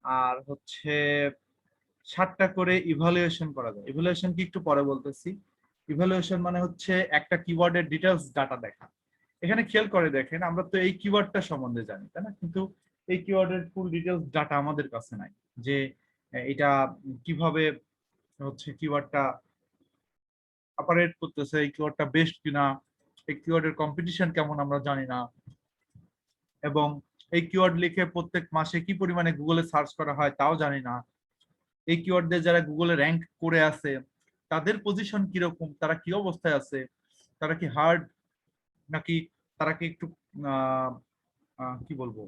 আর হচ্ছে 60টা করে ইভালুয়েশন করা যায়। ইভালুয়েশন কি একটু পরে বলতেছি। ইভালুয়েশন মানে হচ্ছে একটা কিওয়ার্ডের ডিটেইলস ডাটা দেখা। এখানে খেয়াল করে দেখেন, আমরা তো এই কিওয়ার্ডটা সম্বন্ধে জানি তাই না, কিন্তু এই কিওয়ার্ডের ফুল ডিটেইলস ডাটা আমাদের কাছে নাই, যে এটা কিভাবে হচ্ছে কিওয়ার্ডটা অপারেট করতেছে, এই কিওয়ার্ডটা বেস্ট কিনা, এই কিওয়ার্ডের কম্পিটিশন কেমন আমরা জানি না, এবং এই কিওয়ার্ড লিখে প্রত্যেক মাসে কি পরিমাণে গুগলে সার্চ করা হয় তাও জানি না। এই কিওয়ার্ড দিয়ে যারা গুগলে র্যাঙ্ক করে আছে তাদের পজিশন কিরকম, তারা কি অবস্থায় আছে, তারা কি হার্ড নাকি তারা কি একটু কি বলবো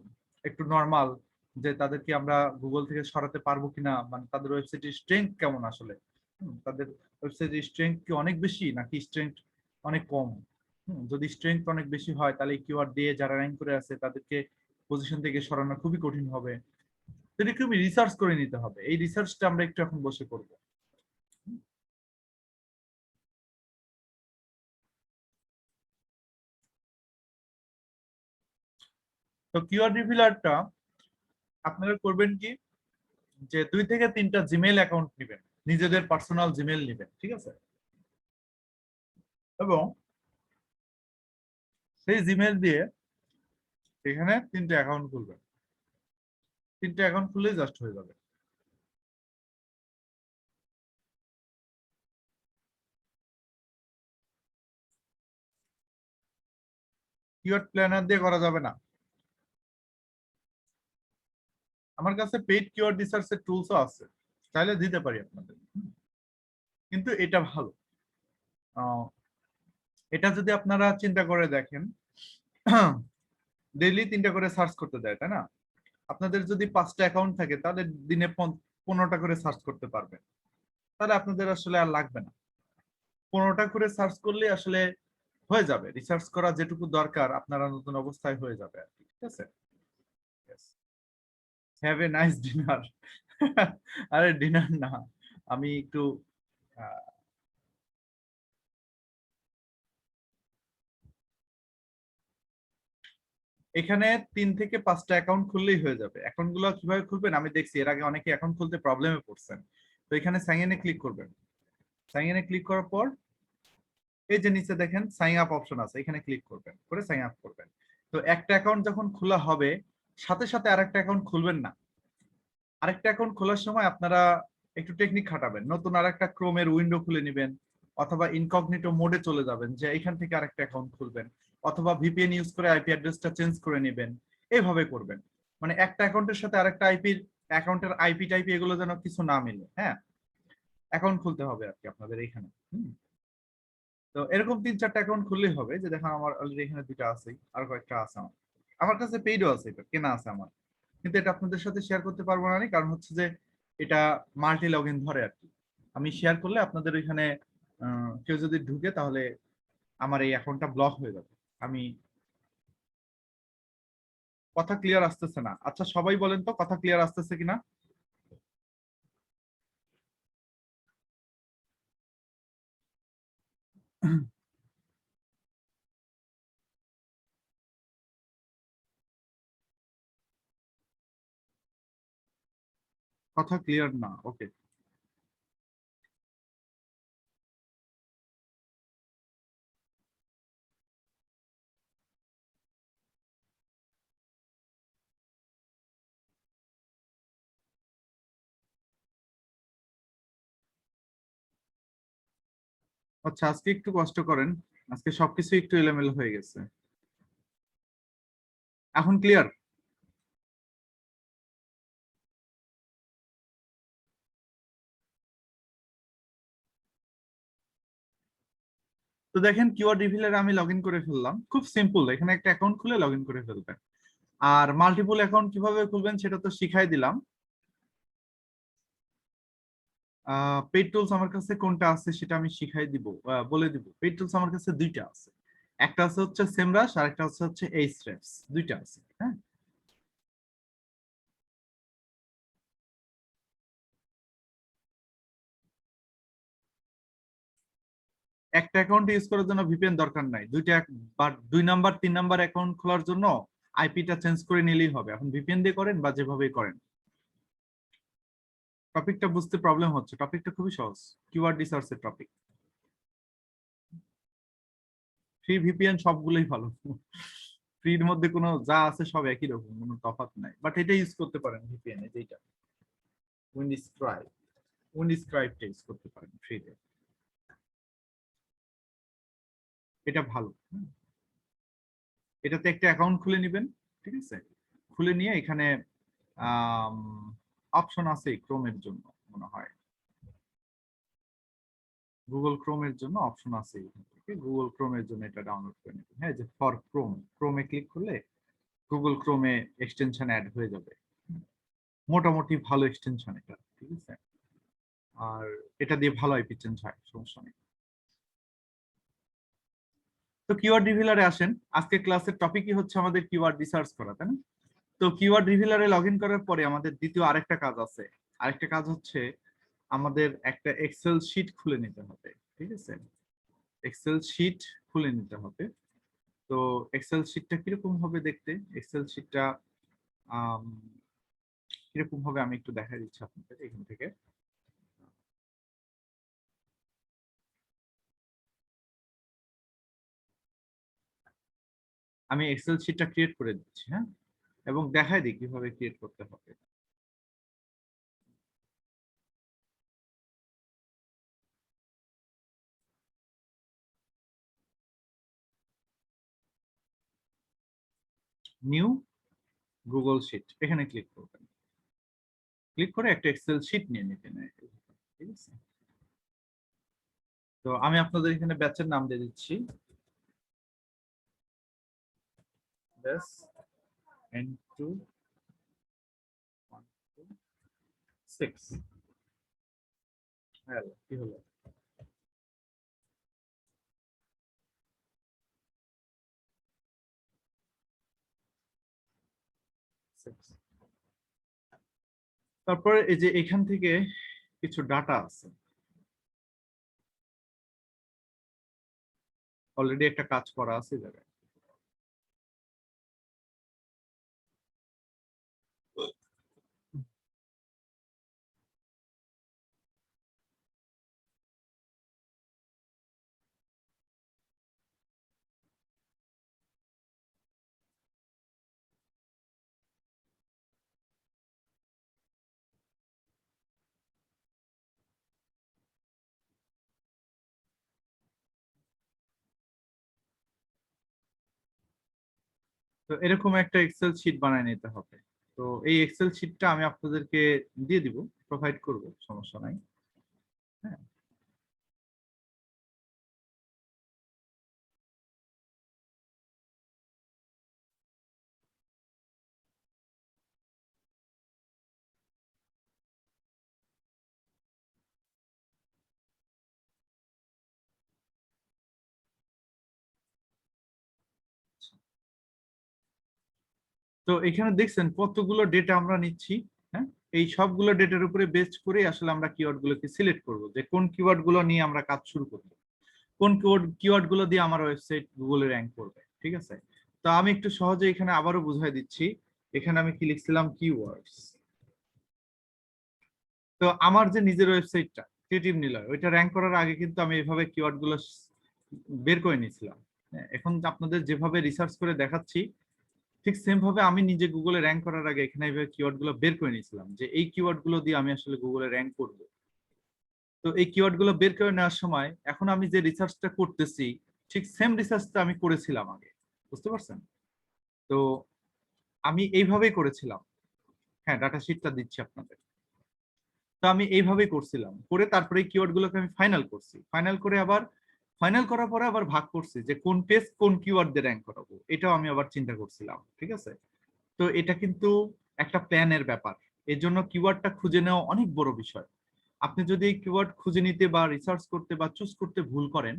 একটু নরমাল, যে তাদেরকে আমরা গুগল থেকে সরাতে পারবো কিনা, মানে তাদের ওয়েবসাইটের স্ট্রেংথ কেমন আসলে, তাদের ওয়েবসাইটের স্ট্রেংথ কি অনেক বেশি নাকি স্ট্রেংথ অনেক কম। যদি স্ট্রেংথ অনেক বেশি হয় তাহলে কিওয়ার্ড দিয়ে যারা র্যাঙ্ক করে আছে তাদেরকে পজিশন থেকে সরানো খুবই কঠিন হবে। এটাকে রিসার্চ করে নিতে হবে, এই রিসার্চটা আমরা একটু এখন বসে করব। তো কিওয়ার্ড রিভিলারটা আপনারা করবেন কি, যে 2 থেকে 3টা জিমেইল অ্যাকাউন্ট নেবেন, নিজেদের পার্সোনাল জিমেইল নেবেন। ঠিক আছে, এবং সেই জিমেইল দিয়ে এখানে 3টে অ্যাকাউন্ট খুলবেন। 3টে অ্যাকাউন্ট খুললেই জাস্ট হয়ে যাবে। কিওয়ার্ড প্ল্যানার দিয়ে করা যাবে না। আমার কাছে পেইড কিওয়ার্ড রিসার্চের টুলসও আছে, চাইলে দিতে পারি আপনাদের, কিন্তু এটা ভালো। এটা যদি আপনারা চিন্তা করে দেখেন, ডেইলি 3টা করে সার্চ করতে দেয় তাই না, আপনাদের যদি 5টা অ্যাকাউন্ট থাকে তাহলে দিনে 15টা করে সার্চ করতে পারবেন, তাহলে আপনাদের আসলে আর লাগবে না। 15টা করে সার্চ করলে আসলে হয়ে যাবে, রিসার্চ করা যেটুকু দরকার আপনারা নতুন অবস্থায় হয়ে যাবে আর কি। ঠিক আছে, হ্যাভ এ নাইস ডিনার। আরে ডিনার না, আমি একটু এখানে 3 থেকে 5টা অ্যাকাউন্ট খুললেই হয়ে যাবে। অ্যাকাউন্ট গুলো কিভাবে খুলবেন আমি দেখছি, এর আগে অনেকে অ্যাকাউন্ট খুলতে প্রবলেমে পড়ছেন। তো এখানে সাইন ইনে ক্লিক করবেন। সাইন ইনে ক্লিক করার পর এই যে নিচে দেখেন সাইন আপ অপশন আছে, এখানে ক্লিক করবেন, করে সাইন আপ করবেন। তো একটা অ্যাকাউন্ট যখন খোলা হবে সাথে সাথে আরেকটা অ্যাকাউন্ট খুলবেন না। আরেকটা অ্যাকাউন্ট খোলার সময় আপনারা একটু টেকনিক খাটাবেন, নতুন আরেকটা ক্রোমের উইন্ডো খুলে নেবেন, অথবা ইনকগনিটো মোডে চলে যাবেন, যে এখান থেকে আরেকটা অ্যাকাউন্ট খুলবেন, অথবা ভিপিএন ইউজ করে আইপি অ্যাড্রেসটা চেঞ্জ করে নেবেন। এইভাবে করবেন, মানে একটা অ্যাকাউন্টের সাথে আরেকটা অ্যাকাউন্টের আইপি টাইপি এগুলো যেন কিছু না মিলে। হ্যাঁ, অ্যাকাউন্ট খুলতে হবে আর কি আপনাদের এইখানে। তো এরকম 3-4টা অ্যাকাউন্ট খুললেই হবে। যে দেখেন আমার অলরেডি এখানে 2টা আছে, আর কয়েকটা আছে আমার কাছে পেইডও আছে, এটা কেনা আছে আমার, কিন্তু এটা আপনাদের সাথে শেয়ার করতে পারবো না, কারণ হচ্ছে যে এটা মাল্টি লগ ইন ধরে আর কি। আমি শেয়ার করলে আপনাদের ওইখানে কেউ যদি ঢুকে তাহলে আমার এই অ্যাকাউন্টটা ব্লক হয়ে যাবে। আমি কথা ক্লিয়ার আসতেছে না? আচ্ছা সবাই বলেন তো কথা ক্লিয়ার আসতেছে কিনা? কথা ক্লিয়ার না? ওকে। আচ্ছা আজকে একটু কষ্ট করেন, আজকে সবকিছু একটু এলোমেলো হয়ে গেছে। এখন ক্লিয়ার? তো দেখেন কিওয়ার্ড রিভিলের আমি লগ ইন করে ফেললাম, খুব সিম্পল। এখানে একটা অ্যাকাউন্ট খুলে লগ ইন করে ফেলবেন। আর মাল্টিপল অ্যাকাউন্ট কিভাবে খুলবেন সেটা তো শিখাই দিলাম। পেইড টুলস আমার কাছে কোনটা আছে সেটা আমি শিখাই দিব, বলে দিব। পেইড টুলস আমার কাছে 2টা আছে, একটা আছে হচ্ছে সেমরাশ আর একটা হচ্ছে এইচরেফস, 2টা আছে। হ্যাঁ, একটা অ্যাকাউন্ট ইউজ করার জন্য ভিপিএন দরকার নাই, 2 নাম্বার 3 নাম্বার অ্যাকাউন্ট খোলার জন্য আইপিটা চেঞ্জ করে নিলেই হবে। এখন ভিপিএন দিয়ে করেন বা যেভাবেই করেন। টপিকটা বুঝতে প্রবলেম হচ্ছে? টপিকটা খুবই সহজ, কিওয়ার্ড রিসার্চের টপিক। ফ্রি ভিপিএন সবগুলোই ভালো, ফ্রির মধ্যে কোনো যা আছে সব একই রকম, কোনো তফাৎ নাই। বাট এটা ইউজ করতে পারেন ভিপিএন এ, যেটা উইন্ডস্ক্রাইবটা ইউজ করতে পারেন ফ্রিতে, এটা ভালো। এটাতে একটা অ্যাকাউন্ট খুলে নেবেন, ঠিক আছে? খুলে নিয়ে এখানে অপশন আছে ক্রোমের জন্য মনে হয়, গুগল ক্রোমের জন্য অপশন আছে এখান থেকে, গুগল ক্রোমের জন্য এটা ডাউনলোড করে নেবেন। হ্যাঁ, যে ফর ক্রোমে ক্লিক করলে গুগল ক্রোমে এক্সটেনশন অ্যাড হয়ে যাবে। মোটামুটি ভালো এক্সটেনশন এটা, ঠিক আছে? আর এটা দিয়ে ভালো আইপি চেঞ্জ হয়, সমস্যা নেই। তো কিওয়ার্ড রিভিলারে আসেন। আজকে ক্লাসের টপিকই হচ্ছে আমাদের কিওয়ার্ড রিসার্চ করা, তাই না? তো কিওয়ার্ড রিভিলারে লগ ইন করার পরে আমাদের দ্বিতীয় আরেকটা কাজ আছে। আরেকটা কাজ হচ্ছে আমাদের একটা এক্সেল শিট খুলে নিতে হবে, ঠিক আছে? এক্সেল শিট খুলে নিতে হবে। তো এক্সেল শিটটা কিরকম হবে দেখতে? এক্সেল শিটটা কিরকম হবে আমি একটু দেখাই দিচ্ছি আপনাদের এখান থেকে। আমি এক্সেল শিটটা ক্রিয়েট করে দিচ্ছি, হ্যাঁ, এবং দেখাই দিই কিভাবে ক্রিয়েট করতে হবে। নিউ গুগল শিট, এখানে ক্লিক করবেন। ক্লিক করে একটা এক্সেল শিট নিয়ে নিতে নেয়, ঠিক আছে? তো আমি আপনাদের এখানে ব্যাচের নাম দিয়ে দিচ্ছি, ব্যাচ N2 1 2 6। হ্যাঁ, কি হলো? তারপরে এই যে এখান থেকে কিছু ডাটা আছে, অলরেডি একটা কাজ করা আছে জায়গায়। তো এরকম একটা এক্সেল শিট বানায় নিতে হবে। তো এই এক্সেল শিটটা আমি আপনাদেরকে দিয়ে দিব, প্রোভাইড করব, সমস্যা নাই। হ্যাঁ, তো এখানে দেখছেন কতগুলো ডেটা আমরা নিচ্ছি। হ্যাঁ, এই সবগুলো ডেটার উপরে বেস করে আসলে আমরা কিওয়ার্ড গুলোকে সিলেক্ট করব, যে কোন কিওয়ার্ড গুলো নিয়ে আমরা কাজ শুরু করব, কোন কিওয়ার্ড গুলো দিয়ে আমার ওয়েবসাইট গুগলে র্যাঙ্ক করবে। ঠিক আছে, তো আমি একটু সহজে এখানে আবারও বুঝাই দিচ্ছি। এখানে আমি কি লিখছিলাম, কিওয়ার্ডস। তো আমার যে নিজের ওয়েবসাইটটা ক্রিয়েটিভ নিলয়, ওইটা র্যাঙ্ক করার আগে কিন্তু আমি এইভাবে কিওয়ার্ড গুলো বের করে নিয়েছিলাম। এখন আপনাদের যেভাবে রিসার্চ করে দেখাচ্ছি, ঠিক সেম ভাবে আমি নিজে গুগলে র্যাঙ্ক করার আগে এখানে এইভাবে কিওয়ার্ড গুলো বের করে নিয়েছিলাম, যে এই কিওয়ার্ড গুলো দিয়ে আমি আসলে গুগলে র্যাঙ্ক করব। তো এই কিওয়ার্ড গুলো বের করে নেওয়ার সময় এখন আমি যে রিসার্চটা করতেছি, ঠিক সেম রিসার্চটা আমি করেছিলাম আগে, বুঝতে পারছেন? তো আমি এইভাবেই করেছিলাম। হ্যাঁ, ডাটা শিটটা দিচ্ছি আপনাদের। তো আমি এইভাবেই করছিলাম, করে তারপরে কিওয়ার্ড গুলোকে আমি ফাইনাল করছি। ফাইনাল করার পরে আবার ভাগ করছি যে কোন পেজ কোন কিওয়ার্ড দিয়ে র্যাঙ্ক করাবো, এটাও আমি আবার চিন্তা করছিলাম। ঠিক আছে, তো এটা কিন্তু একটা প্ল্যানের ব্যাপার। এর জন্য কিওয়ার্ডটা খুঁজে নেওয়া অনেক বড় বিষয়। আপনি যদি এই কিওয়ার্ড খুঁজে নিতে বা রিসার্চ করতে বা চুজ করতে ভুল করেন,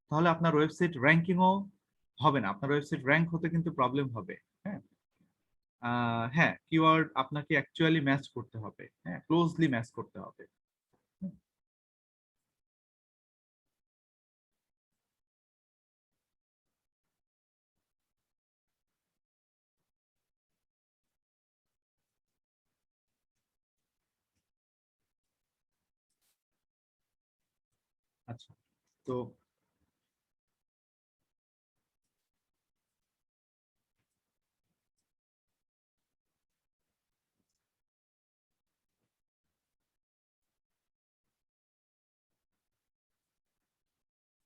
তাহলে আপনার ওয়েবসাইট র্যাঙ্কিংও হবে না, আপনার ওয়েবসাইট র্যাঙ্ক হতে কিন্তু প্রবলেম হবে। হ্যাঁ, হ্যাঁ, কিওয়ার্ড আপনাকে অ্যাকচুয়ালি ম্যাচ করতে হবে, হ্যাঁ, ক্লোজলি ম্যাচ করতে হবে। আচ্ছা, তো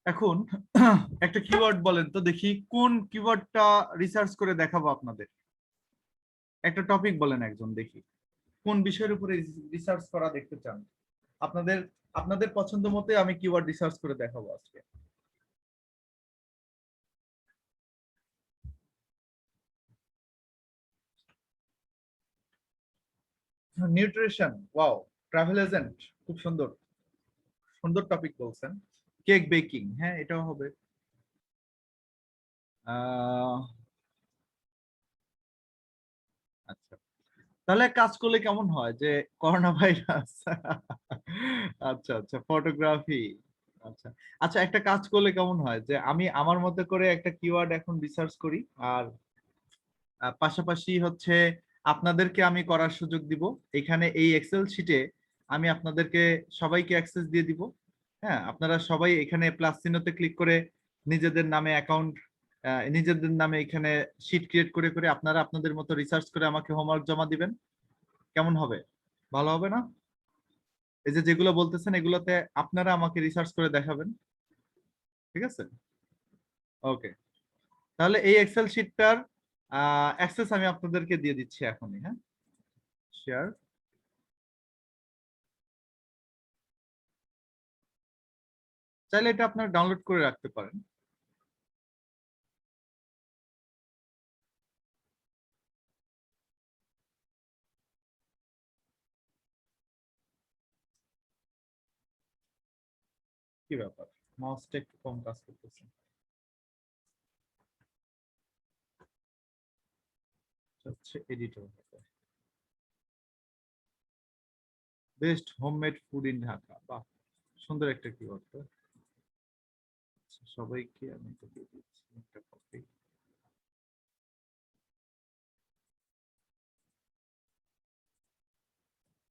এখন একটা কিওয়ার্ড বলেন তো দেখি, কোন কিওয়ার্ডটা রিসার্চ করে দেখাবো আপনাদের? একটা টপিক বলেন একজন, দেখি কোন বিষয়ের উপরে রিসার্চ করা দেখতে চান। আপনাদের আপনাদের পছন্দ মতে আমি কিওয়ার্ড রিসার্চ করে দেখাবো আজকে। Nutrition, wow. ট্রাভেল এজেন্ট, খুব সুন্দর সুন্দর টপিক বলছেন। কেক বেকিং, হ্যাঁ, এটাও হবে। আচ্ছা, তাহলে কাজ করলে কেমন হয়, যে করোনা ভাইরাস। আচ্ছা আচ্ছা, ফটোগ্রাফি। আচ্ছা আচ্ছা, একটা কাজ করলে কেমন হয়, যে আমি আমার মতো করে একটা কিওয়ার্ড এখন রিসার্চ করি, আর পাশাপাশি হচ্ছে আপনাদেরকে আমি করার সুযোগ দিব। এখানে এই এক্সেল শিটে আমি আপনাদেরকে সবাইকে অ্যাক্সেস দিয়ে দিব। হ্যাঁ, আপনারা সবাই এখানে প্লাস চিহ্নতে ক্লিক করে নিজেদের নামে অ্যাকাউন্ট, নিজেদের নামে এখানে শিট ক্রিয়েট করে করে আপনারা আপনাদের মতো রিসার্চ করে আমাকে হোমওয়ার্ক জমা দিবেন। কেমন হবে? ভালো হবে না? এই যে যেগুলো বলতেছেন এগুলোতে আপনারা আমাকে রিসার্চ করে দেখাবেন। ঠিক আছে, ওকে। তাহলে এই এক্সেল শিটটার অ্যাক্সেস আমি আপনাদেরকে দিয়ে দিচ্ছি এখনই। হ্যাঁ, শেয়ার। চাইলে এটা আপনারা ডাউনলোড করে রাখতে পারেন। কি ব্যাপার, মাউসটা একটু কম কাজ করতেছে। হচ্ছে এডিটর হবে। Best homemade food in Dhaka, বাহ, সুন্দর একটা কিওয়ার্ড। তো সবাইকে আমি তো দিয়ে দিচ্ছি একটা কপি।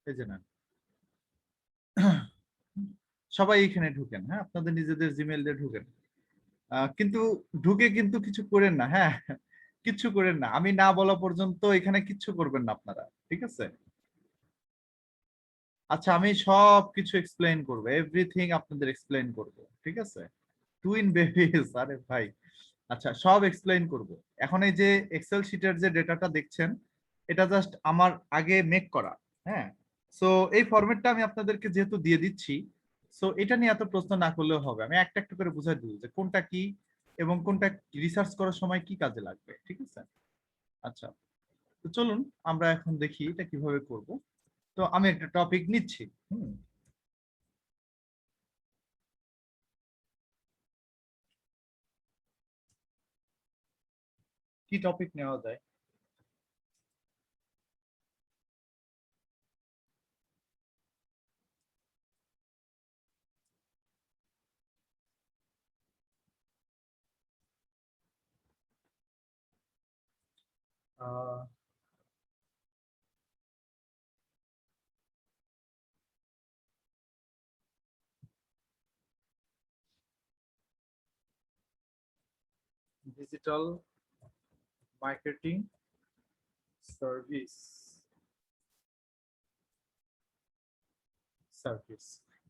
এই যে না, সবাই এখানে ঢুকেন। হ্যাঁ, আপনাদের নিজেদের জিমেইল দিয়ে ঢুকেন, কিন্তু ঢুকে কিন্তু কিছু করেন না। হ্যাঁ, কিচ্ছু করেন না, আমি না বলা পর্যন্ত এখানে কিচ্ছু করবেন না আপনারা। ঠিক আছে, আচ্ছা, আমি সব কিছু এক্সপ্লেইন করবো, এভরিথিং আপনাদের এক্সপ্লেইন করবো। ঠিক আছে, টুইন বেবিস, আরে ভাই আচ্ছা, সব এক্সপ্লেইন করব। এখন এই যে এক্সেল শিটের যে ডেটাটা দেখছেন, এটা জাস্ট আমার আগে মেক করা। হ্যাঁ, সো এই ফরম্যাটটা আমি আপনাদেরকে যেহেতু দিয়ে দিচ্ছি, সো এটা নিয়ে এত প্রশ্ন না করলেও হবে। আমি একটা একটা করে বুঝাই দিব যে কোনটা কি এবং কোনটা রিসার্চ করার সময় কি কাজে লাগবে। ঠিক আছে? আচ্ছা, তো চলুন আমরা এখন দেখি এটা কিভাবে করব। তো আমি একটা টপিক নিচ্ছি। কি টপিক নেওয়া যায়? Digital marketing service.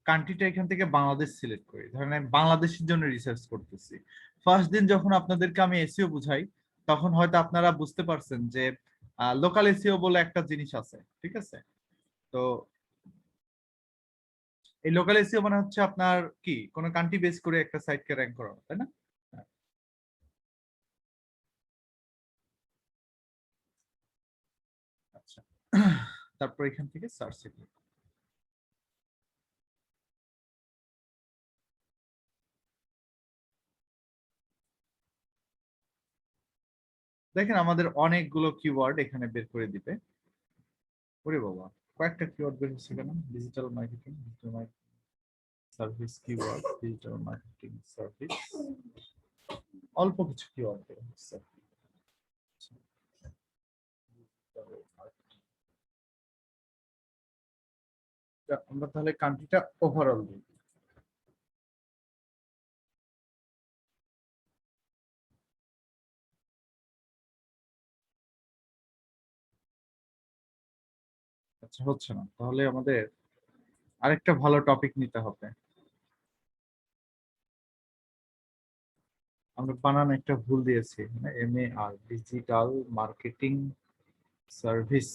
কান্ট্রিটা এখান থেকে বাংলাদেশ সিলেক্ট করি। ধরেন আমি বাংলাদেশের জন্য রিসার্চ করতেছি। ফার্স্ট দিন যখন আপনাদেরকে আমি এসইও বুঝাই, তখন হয়তো আপনারা বুঝতে পারছেন যে লোকাল এসইও বলে একটা জিনিস আছে। ঠিক আছে? তো এই লোকাল এসইও মানে হচ্ছে আপনার কি কোন কান্ট্রি বেস করে একটা সাইটকে র‍্যাঙ্ক করা, তাই না? আচ্ছা, তারপর এখান থেকে সার্চ করব। দেখেন আমাদের অনেকগুলো কিওয়ার্ড এখানে বের করে দিবে। ওরে বাবা, কয়েকটা কিওয়ার্ড বের হচ্ছে কেন? Digital marketing, digital marketing service keyword, digital marketing service, অল্প কিছু কিওয়ার্ড বের হচ্ছে। আমরা তাহলে কান্ট্রিটা ওভারঅল দিই। আচ্ছা, হচ্ছে না, তাহলে আমাদের আরেকটা ভালো টপিক নিতে হবে। আমরা বানান একটা ভুল দিয়েছি, MAR, ডিজিটাল মার্কেটিং সার্ভিস।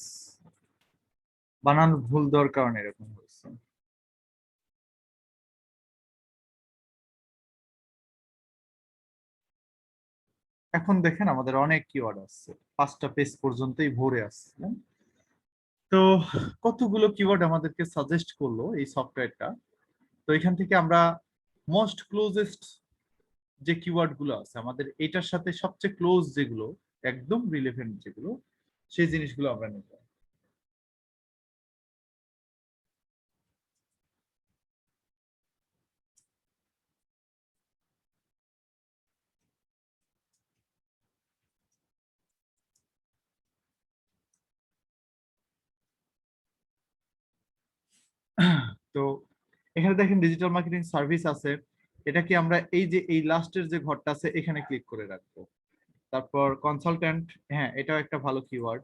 বানান ভুল দেওয়ার কারণে এরকম হচ্ছে। এখন দেখেন আমাদের অনেক কিওয়ার্ড আসছে, 5টা পেজ পর্যন্তই ভরে আসছে। তো কতগুলো কিওয়ার্ড আমাদেরকে সাজেস্ট করলো এই সফটওয়্যারটা। তো এখান থেকে আমরা মোস্ট ক্লোজেস্ট যে কিওয়ার্ড গুলো আছে আমাদের এটার সাথে সবচেয়ে ক্লোজ যেগুলো, একদম রিলেভেন্ট যেগুলো, সেই জিনিসগুলো আমরা নেব। তো এখানে দেখেন ডিজিটাল মার্কেটিং সার্ভিস আছে। এটা কি আমরা এই যে এই লাস্টের যে ঘরটা আছে এখানে ক্লিক করে রাখবো। তারপর কনসালট্যান্ট, হ্যাঁ এটাও একটা ভালো কিওয়ার্ড।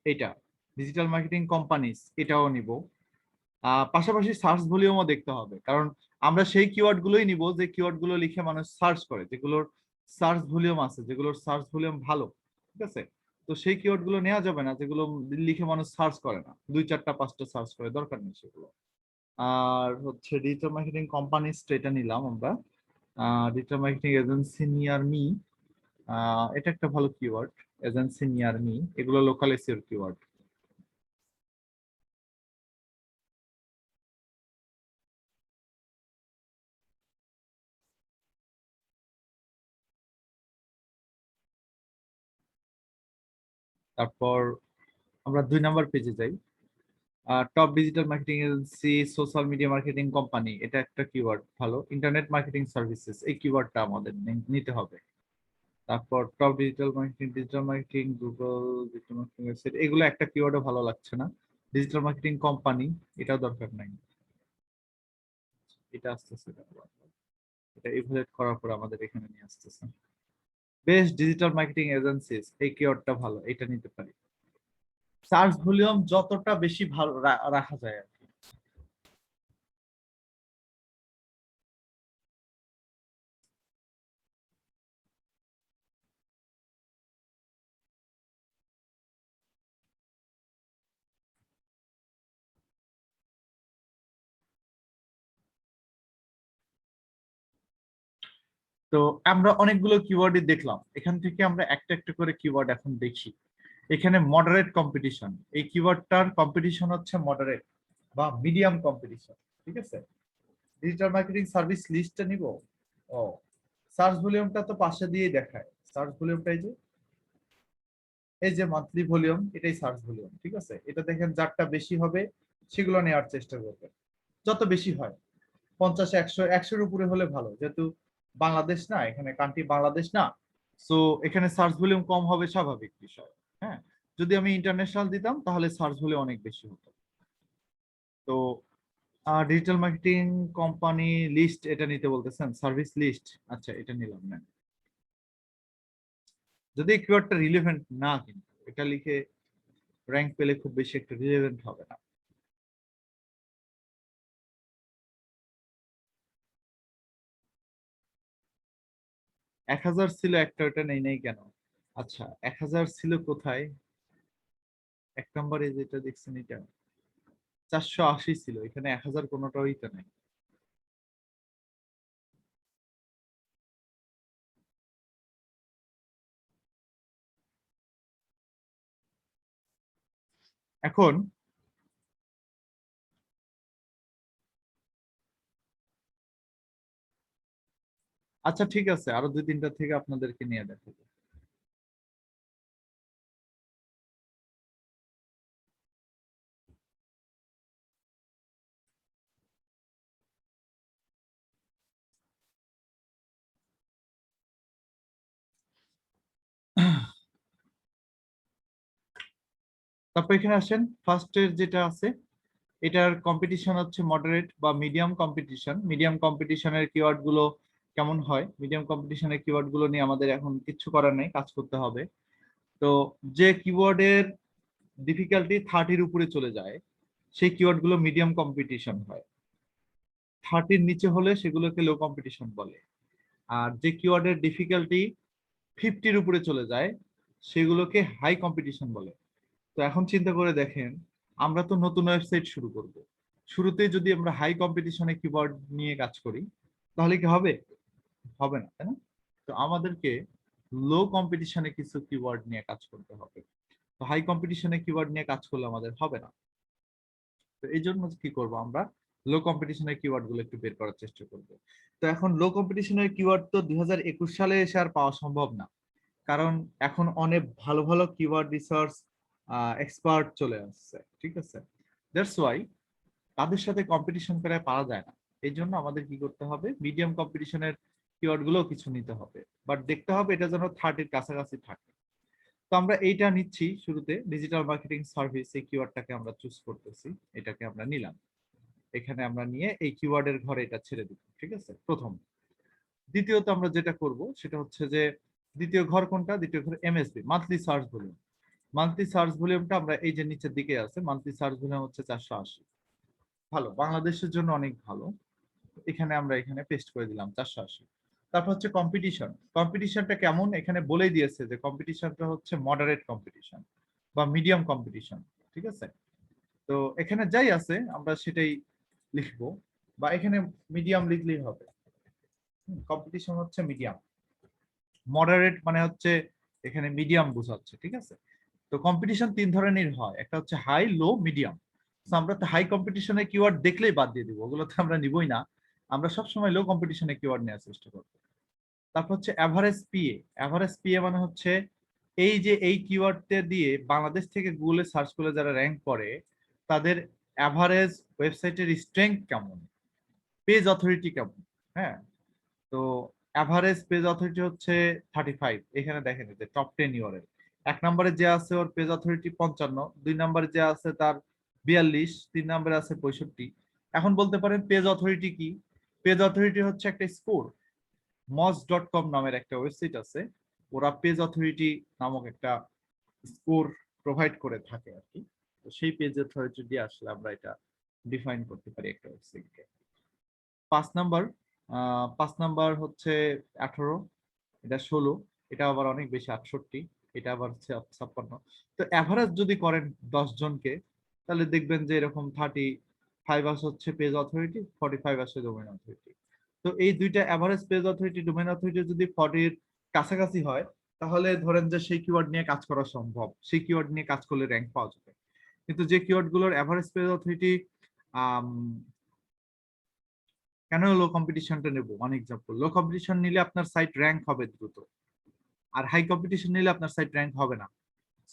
এটা ডিজিটাল মার্কেটিং কোম্পানিজ, এটাও নিব। পাশাপাশি সার্চ ভলিউমও দেখতে হবে, কারণ আমরা সেই কিওয়ার্ড গুলোই নিব যে কিওয়ার্ড গুলো লিখে মানুষ সার্চ করে, যেগুলোর সার্চ ভলিউম আছে, যেগুলোর সার্চ ভলিউম ভালো। ঠিক আছে? তো সেই কিওয়ার্ড গুলো নেওয়া যাবে না যেগুলো লিখে মানুষ সার্চ করে না, 2, 4টা 5টা সার্চ করে, দরকার নেই সেগুলো। আর হচ্ছে ডিজিটাল মার্কেটিং কোম্পানিজ, এটা নিলাম আমরা। Digital marketing agency near me, এটা একটা ভালো কিওয়ার্ড। এজেন্সি নিয়ার মি, এগুলো লোকাল এসইও কিওয়ার্ড। তারপর আমরা 2 নাম্বার পেজে যাই। Top digital marketing agency, social media marketing company, এটা একটা কিওয়ার্ড ভালো। ইন্টারনেট মার্কেটিং সার্ভিসেস, এই কিওয়ার্ডটা আমাদের নিতে হবে। তারপর top digital marketing Google, digital marketing website, এগুলো একটা কিওয়ার্ডও ভালো লাগছে না। ডিজিটাল মার্কেটিং কোম্পানি, এটাও দরকার নাই। এটা আসতেছে, এটা ইভালুয়েট করার পর আমাদের এখানে নিয়ে আসতেছে। বেস্ট ডিজিটাল মার্কেটিং এজেন্সিস, এই কিওয়ার্ডটা ভালো, এটা নিতে পারি। সার্চ ভলিউম যতটা বেশি ভালো রাখা যায় আর কি। তো আমরা অনেকগুলো কিওয়ার্ডই দেখলাম, এখান থেকে আমরা একটা একটা করে কিওয়ার্ড এখন দেখি। এখানে মডারেট কম্পিটিশন, এই কিওয়ার্ডটার কম্পিটিশন হচ্ছে মডারেট বা মিডিয়াম কম্পিটিশন, ঠিক আছে। ডিজিটাল মার্কেটিং সার্ভিস লিস্টটা নিব। ও সার্চ ভলিউমটা তো পাশে দিয়ে দেখায়, সার্চ ভলিউমটা এই যে মান্থলি ভলিউম, এটাই সার্চ ভলিউম, ঠিক আছে। এটা দেখেন যারটা বেশি হবে সেগুলো নেওয়ার চেষ্টা করবেন, যত বেশি হয় 50, 100, 100-এর উপরে হলে ভালো, যেহেতু বাংলাদেশ না, এখানে কান্ট্রি বাংলাদেশ না, সো এখানে সার্চ ভলিউম কম হবে স্বাভাবিক বিষয়। হ্যাঁ, যদি আমি ইন্টারন্যাশনাল দিতাম তাহলে সার্চ ভলিউম অনেক বেশি হতো। তো ডিজিটাল মার্কেটিং কোম্পানি লিস্ট এটা নিতে বলতেছেন, সার্ভিস লিস্ট, আচ্ছা এটা নিলাম না। যদি কিওয়ার্ডটা রিলেভেন্ট না, কিন্তু এটা লিখে র্যাঙ্ক পেলে খুব বেশি একটা রিলেভেন্ট হবে না। এক 1000 ছিল একটা, ওটা নেই নেই কেন? আচ্ছা 1000 ছিল কোথায়? এক নম্বরে যেটা দেখছেন এটা 480 ছিল, এখানে 1000 কোনোটাই তো নাই। এখন আচ্ছা ঠিক আছে, আরো 2-3টা থেকে আপনাদেরকে নিয়ে দেখাবো। তারপর এখানে আসেন, ফার্স্টের যেটা আছে এটার কম্পিটিশন হচ্ছে মডারেট বা মিডিয়াম কম্পিটিশন। মিডিয়াম কম্পিটিশনের কিওয়ার্ড গুলো কেমন হয়? মিডিয়াম কম্পিটিশনের কিওয়ার্ড গুলো নিয়ে আমাদের এখন কিচ্ছু করার নেই, কাজ করতে হবে। তো যে কিওয়ার্ডের ডিফিকাল্টি 30-র উপরে চলে যায় সেই কিওয়ার্ড গুলো মিডিয়াম কম্পিটিশন হয়। 30-র নিচে হলে সেগুলোকে লো কম্পিটিশন বলে। আর যে কিওয়ার্ডের ডিফিকাল্টি 50-র উপরে চলে যায় সেগুলোকে হাই কম্পিটিশন বলে। তো এখন চিন্তা করে দেখেন, আমরা তো নতুন ওয়েবসাইট শুরু করব, শুরুতেই যদি আমরা হাই কম্পিটিশনে কিওয়ার্ড নিয়ে কাজ করি তাহলে কি হবে? হবে না, তাই না? তো আমাদেরকে লো কম্পিটিশনে কিছু কিওয়ার্ড নিয়ে কাজ করতে হবে। তো হাই কম্পিটিশনে কিওয়ার্ড নিয়ে কাজ করলে আমাদের হবে না। তো এই জন্য কি করব, আমরা লো কম্পিটিশনের কিওয়ার্ড গুলো একটু বের করার চেষ্টা করব। তো এখন লো কম্পিটিশনের কিওয়ার্ড তো 2021 সালে এসে আর পাওয়া সম্ভব না, কারণ এখন অনেক ভালো ভালো কিওয়ার্ড রিসার্চ এক্সপার্ট চলে আসছে, ঠিক আছে। দ্যাটস ওয়াই তাদের সাথে কম্পিটিশন করে পারা যায় না। এই জন্য আমাদের কি করতে হবে, মিডিয়াম কম্পিটিশনের কিওয়ার্ড গুলো কিছু নিতে হবে, বাট দেখতে হবে এটা যেন 30-এর কাছাকাছি থাকে। তো আমরা এইটা নিচ্ছি শুরুতে, ডিজিটাল মার্কেটিং সার্ভিস, এই কিওয়ার্ডটাকে আমরা চুজ করতেছি, এটাকে আমরা নিলাম। এখানে আমরা নিয়ে এই কিওয়ার্ডের ঘরে এটা ছেড়ে দিব, ঠিক আছে, প্রথম। দ্বিতীয়ত আমরা যেটা করব সেটা হচ্ছে যে দ্বিতীয় ঘর কোনটা? দ্বিতীয় ঘর MSV, monthly search volume. Monthly search ভলিউমটা আমরা এই যে নিচের দিকে আছে, মান্থলি সার্চ ভলিউম হচ্ছে 480। ভালো, বাংলাদেশের জন্য অনেক ভালো। এখানে আমরা এখানে পেস্ট করে দিলাম 480। তারপর হচ্ছে কম্পিটিশন। কম্পিটিশনটা কেমন এখানে বলেই দিয়েছে যে কম্পিটিশনটা হচ্ছে মডারেট কম্পিটিশন বা মিডিয়াম কম্পিটিশন, ঠিক আছে। তো এখানে যাই আছে আমরা সেটাই লিখবো, বা এখানে মিডিয়াম লিখলেই হবে। কম্পিটিশন হচ্ছে মিডিয়াম, মডারেট মানে হচ্ছে এখানে মিডিয়াম বোঝাচ্ছে, ঠিক আছে। তো কম্পিটিশন 3 ধরনের হয়, একটা হচ্ছে হাই, লো, মিডিয়াম। তো আমরা তো হাই কম্পিটিশনের কিওয়ার্ড দেখলেই বাদ দিয়ে দিব, ওগুলো তো আমরা নিবই না। আমরা সবসময় লো কম্পিটিশনের কিওয়ার্ড নেওয়ার চেষ্টা করব। তারপর হচ্ছে অ্যাভারেজ পিএ। অ্যাভারেজ পিএ মানে হচ্ছে এই যে এই কিওয়ার্ডটা দিয়ে বাংলাদেশ থেকে গুগলে সার্চ করলে যারা র্যাঙ্ক করে তাদের অ্যাভারেজ ওয়েবসাইটের স্ট্রেংথ কেমন, পেজ অথরিটি কেমন। হ্যাঁ, তো অ্যাভারেজ পেজ অথরিটি হচ্ছে 35। এখানে দেখেন যে টপ 10 ইউআরএল, 1 নম্বরে যে আছে ওর পেজ অথরিটি 55, 2 নম্বরে যে আছে তার 42, 3 নম্বরে আছে 65। এখন বলতে পারেন পেজ অথরিটি কি? পেজ অথরিটি হচ্ছে একটা স্কোর। moz.com নামের একটা ওয়েবসাইট আছে, ওরা পেজ অথরিটি নামক একটা স্কোর প্রোভাইড করে থাকে আর কি। তো সেই পেজ অথরিটি দিয়ে আসলে আমরা এটা ডিফাইন করতে পারি একটা ওয়েবসাইটকে। 5 নাম্বার হচ্ছে 18, এটা 16, এটা আবার অনেক বেশি 68, এটা আবার হচ্ছে 56। তো এভারেজ যদি করেন 10 জনকে তাহলে দেখবেন যে এরকম 35 আসে হচ্ছে পেজ অথরিটি, 45 আসে ডোমেইন অথরিটি। তো এই দুইটা average page authority domain authority যদি 40 এর কাছাকাছি হয় তাহলে ধরেন যে সেই কিওয়ার্ড নিয়ে কাজ করা সম্ভব, সেই কিওয়ার্ড নিয়ে কাজ করলে র্যাঙ্ক পাওয়া যাবে। কিন্তু যে কিওয়ার্ড গুলোর এভারেজ পেজ অথরিটি কেন লো কম্পিটিশনটা নেব, ওয়ান এক্সাম্পল, লো কম্পিটিশন নিলে আপনার সাইট র্যাঙ্ক হবে দ্রুত, আর হাই কম্পিটিশন নিলে আপনার সাইট র্যাঙ্ক হবে না,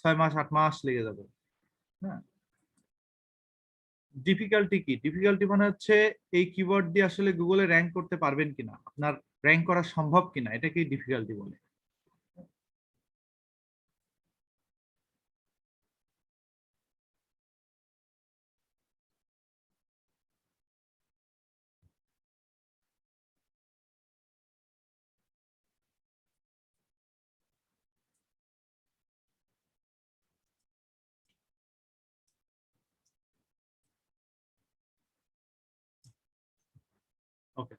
6 মাস 8 মাস লেগে যাবে। হ্যাঁ, ডিফিকাল্টি কি? ডিফিকাল্টি মানে হচ্ছে এই কিওয়ার্ড দিয়ে আসলে গুগলে র্যাঙ্ক করতে পারবেন কিনা, আপনার র্যাঙ্ক করা সম্ভব কিনা, এটাকেই ডিফিকাল্টি বলে। ওকে,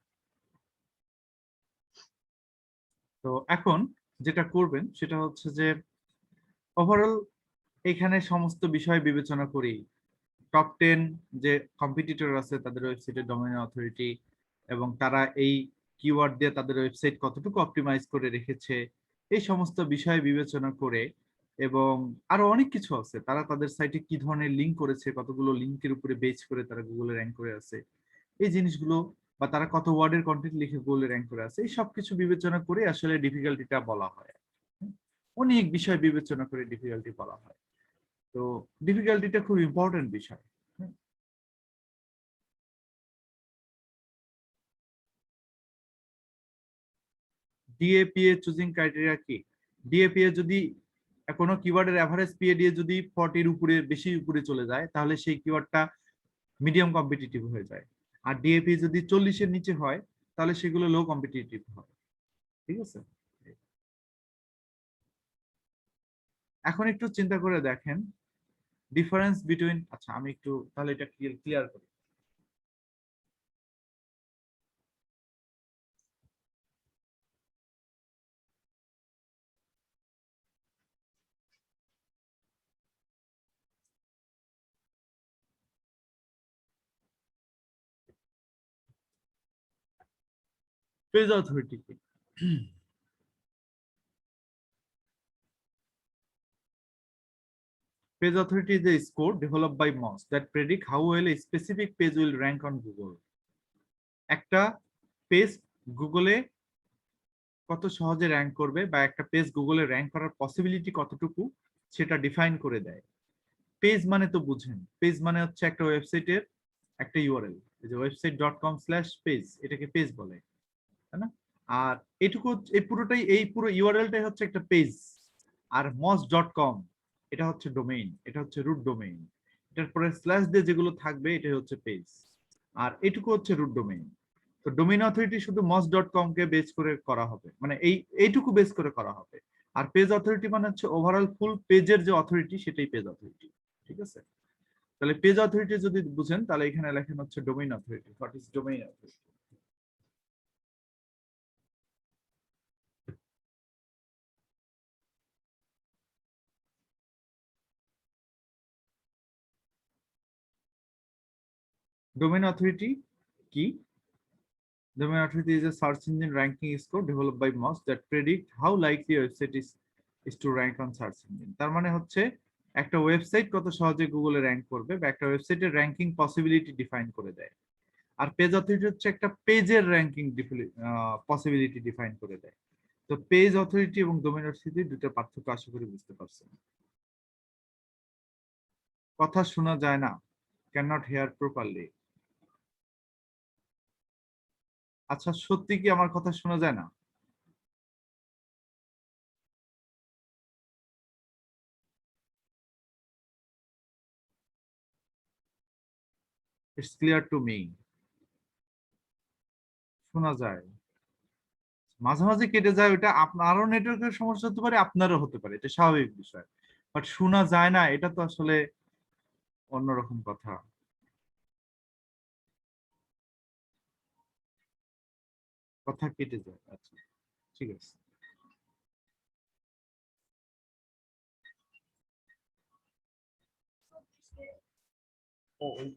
তো এখন যেটা করবেন সেটা হচ্ছে যে ওভারঅল এখানে সমস্ত বিষয় বিবেচনা করি, টপ 10 যে কম্পিটিটর আছে তাদের ওয়েবসাইটের ডোমেইন অথরিটি এবং তারা এই কিওয়ার্ড দিয়ে তাদের ওয়েবসাইট কতটুকু অপটিমাইজ করে রেখেছে, এই সমস্ত বিষয় বিবেচনা করে, এবং আরো অনেক কিছু আছে, তারা তাদের সাইটে কি ধরনের লিঙ্ক করেছে, কতগুলো লিঙ্কের উপরে বেস করে তারা গুগলে র্যাঙ্ক করে আছে, এই জিনিসগুলো, বা তারা কত ওয়ার্ডের কন্টেন্ট লিখে গুগলে র্যাঙ্ক করে আছে, এই সবকিছু বিবেচনা করে আসলে ডিফিকাল্টিটা বলা হয়। অনেক বিষয় বিবেচনা করে ডিফিকাল্টি বলা হয়। তো ডিফিকাল্টিটা খুব ইম্পর্টেন্ট বিষয়। ডিএপিএ চুজিং ক্রাইটেরিয়া কি? ডিএপিএ যদি কোনো কিওয়ার্ডের এভারেজ পিএ দিয়ে যদি 40 এর উপরে বেশি উপরে চলে যায় তাহলে সেই কিওয়ার্ডটা মিডিয়াম কম্পিটিটিভ হয়ে যায়, আর ডিএপি যদি 40 এর নিচে হয় তাহলে সেগুলো লো কম্পিটিটিভ হয়। ঠিক আছে, এখন একটু চিন্তা করে দেখেন ডিফারেন্স বিটুইন, আচ্ছা আমি একটু তাহলে এটা ক্লিয়ার করি। পেজ অথরিটি কি? Page authority is a score developed by Moz that predict how well a specific page will rank on Google. একটা পেজ গুগলে কত সহজে র্যাঙ্ক করবে বা একটা পেজ গুগলে র্যাঙ্ক করার পসিবিলিটি কতটুকু সেটা ডিফাইন করে দেয়। পেজ মানে তো বুঝেন, পেজ মানে হচ্ছে একটা ওয়েবসাইটের একটা ইউআরএল, এই যে website.com/page, এটাকে পেজ বলে, তাই না? আর এটুকু এই পুরোটাই, এই পুরো ইউআরএলটাই হচ্ছে একটা পেজ। আর moz.com এটা হচ্ছে ডোমেইন, এটা হচ্ছে রুট ডোমেইন, এটার পরে স্ল্যাশ দিয়ে যেগুলো থাকবে এটাই হচ্ছে পেজ, আর এটুকু হচ্ছে রুট ডোমেইন। তো ডোমেইন অথরিটি শুধু moz.com কে বেস করে করা হবে, মানে এইটুকু বেস করে করা হবে। আর পেজ অথরিটি মানে হচ্ছে ওভারঅল ফুল পেজের যে অথরিটি সেটাই পেজ অথরিটি। ঠিক আছে, তাহলে পেজ অথরিটি যদি বুঝেন তাহলে এখানে লেখেন হচ্ছে domain authority. What is domain authority? Domain authority কি? Domain authority is a search engine ranking score developed by Moz that predict how likely a website is to rank on search engine. তার মানে হচ্ছে একটা website কত সহজে গুগলে rank করবে বা একটা ওয়েবসাইটের র্যাঙ্কিং পসিবিলিটি ডিফাইন করে দেয়। আর পেজ অথরিটি হচ্ছে একটা পেজের র্যাঙ্কিং পসিবিলিটি ডিফাইন করে দেয়। তো পেজ অথরিটি এবং ডোমেইন অথরিটি দুটো পার্থক্য আশা করি বুঝতে পারছেন। কথা শোনা যায় না, ক্যান নট হেয়ার প্রপারলি। আচ্ছা সত্যি কি আমার কথা শোনা যায় না? It's clear to me. শোনা যায়, মাঝে মাঝে কেটে যায়, ওটা আপনারও নেটওয়ার্কের সমস্যা হতে পারে, আপনারও হতে পারে, এটা স্বাভাবিক বিষয়। বাট শোনা যায় না এটা তো আসলে অন্যরকম কথা। কথা কেটে যায়, আচ্ছা ঠিক আছে। ও ওই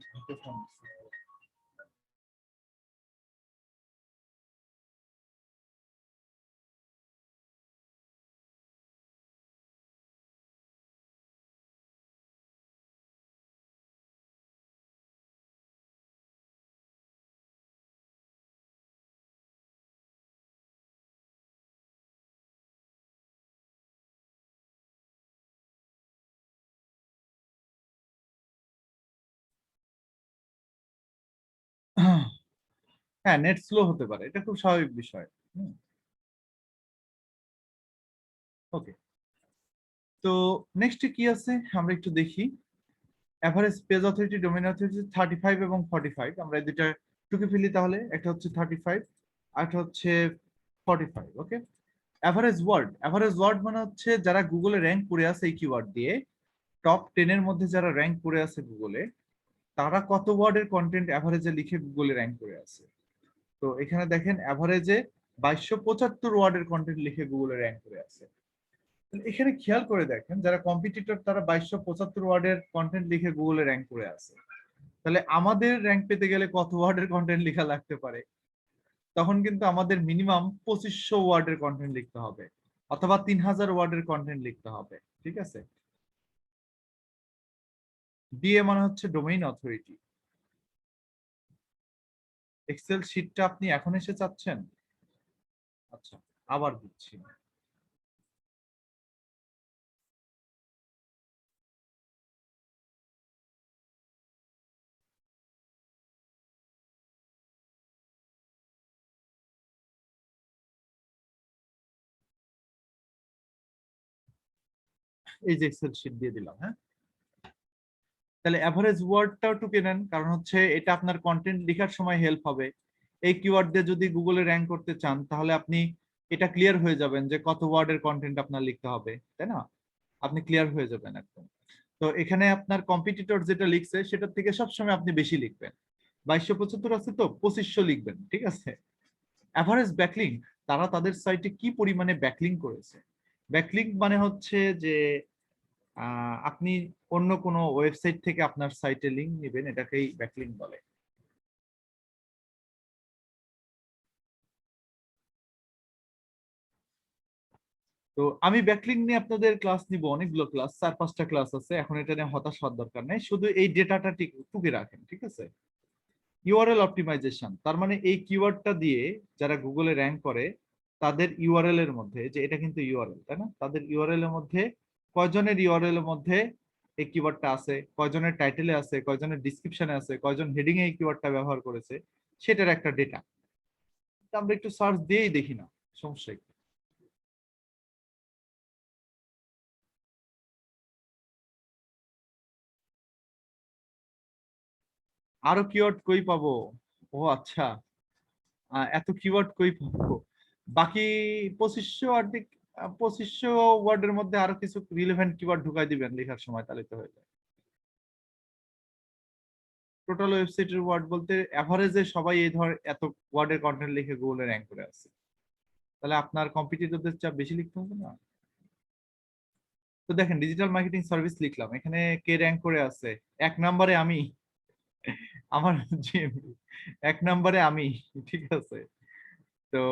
হ্যাঁ, নেট স্লো হতে পারে, এটা খুব স্বাভাবিক বিষয়। ওকে, তো নেক্সট কি আছে আমরা একটু দেখি। Average page authority, domain authority 35 এবং 45, আমরা এই দুইটা টুকে ফেলি তাহলে। একটা হচ্ছে 35 আর একটা হচ্ছে 45। ওকে, এভারেজ ওয়ার্ড মানে হচ্ছে যারা গুগলে র্যাঙ্ক করে আছে এই কিওয়ার্ড দিয়ে, টপ 10 এর মধ্যে যারা র্যাঙ্ক করে আছে গুগলে, তারা কত ওয়ার্ডের কন্টেন্ট এভারেজে লিখে গুগলে র্যাঙ্ক করে আছে। তো এখানে দেখেন এভারেজে 2275 ওয়ার্ডের কন্টেন্ট লিখে গুগলে র্যাঙ্ক করে আছে। এখানে খেয়াল করে দেখেন যারা কম্পিটিটর তারা 2275 ওয়ার্ডের কন্টেন্ট লিখে গুগলে র্যাঙ্ক করে আছে, তাহলে আমাদের র্যাঙ্ক পেতে গেলে কত ওয়ার্ডের কন্টেন্ট লেখা লাগতে পারে? তখন কিন্তু আমাদের মিনিমাম 2500 ওয়ার্ডের কন্টেন্ট লিখতে হবে, অথবা 3000 ওয়ার্ডের কন্টেন্ট লিখতে হবে। ঠিক আছে, ডিএ মানে হচ্ছে ডোমেইন অথরিটি। এক্সেল শিটটা আপনি এখন এসে চাচ্ছেন? আচ্ছা, আবার দিচ্ছি। এই যে এক্সেল শিট দিয়ে দিলাম। হ্যাঁ, তাহলে এভারেজ ওয়ার্ডটাও টুকে নেন, কারণ হচ্ছে এটা আপনার কন্টেন্ট লেখার সময় হেল্প হবে। এই কিওয়ার্ড দিয়ে যদি গুগলে র্যাঙ্ক করতে চান তাহলে আপনি এটা ক্লিয়ার হয়ে যাবেন যে কত ওয়ার্ডের কন্টেন্ট আপনার লিখতে হবে, তাই না? আপনি ক্লিয়ার হয়ে যাবেন একদম। তো এখানে আপনার কম্পিটিটর যেটা লিখছে সেটার থেকে সবসময় আপনি বেশি লিখবেন। 2275 আছে তো 2500 লিখবেন। ঠিক আছে, এভারেজ ব্যাকলিংক, তারা তাদের সাইটে কি পরিমাণে ব্যাকলিংক করেছে। ব্যাকলিংক মানে হচ্ছে যে আপনি অন্য কোনো ওয়েবসাইট থেকে আপনার সাইটে লিংক নেবেন, এটাকেই ব্যাকলিংক বলে। তো আমি ব্যাকলিংক নিয়ে আপনাদের ক্লাস নিব, অনেকগুলো ক্লাস, 4-5টা ক্লাস আছে। এখন এটা নিয়ে হতাশ হওয়ার দরকার নেই, শুধু এই ডেটাটা টুকে রাখেন। ঠিক আছে, ইউআরএল অপটিমাইজেশন, তার মানে এই কিওয়ার্ডটা দিয়ে যারা গুগলে র্যাঙ্ক করে তাদের ইউআরএল এর মধ্যে, যে এটা কিন্তু ইউআরএল, তাই না? তাদের ইউআরএল এর মধ্যে কয়জনের ইউআরএল এর মধ্যে এই কিওয়ার্ডটা আছে, কয়জনের টাইটেলে আছে, কয়জনের ডেসক্রিপশনে আছে, কয়জন হেডিং এ এই কিওয়ার্ডটা ব্যবহার করেছে, সেটার একটা ডেটা। আমরা একটু সার্চ দিয়েই দেখি না, সমস্যা কি? আরো কিওয়ার্ড কই পাবো? ও আচ্ছা, এত কিওয়ার্ড কই পাবো? বাকি 2500 ওয়ার্ডের মধ্যে আরো কিছু রিলেভেন্ট কিওয়ার্ড ঢুকাই দিবেন লেখার সময়, তাহলে তো হয়ে যায়। টোটাল ওয়েবসাইটের ওয়ার্ড বলতে এভারেজে সবাই এই ধর এত ওয়ার্ডের কন্টেন্ট লিখে গুগলে র্যাঙ্ক করে আছে, তাহলে আপনার কম্পিটিটরদের চাপ বেশি লিখতে হবে না? তো দেখেন ডিজিটাল মার্কেটিং সার্ভিস লিখলাম, এখানে কে র্যাঙ্ক করে আছে? 1 নম্বরে আমি, আমার জিএমপি 1 নম্বরে আমি। ঠিক আছে, তো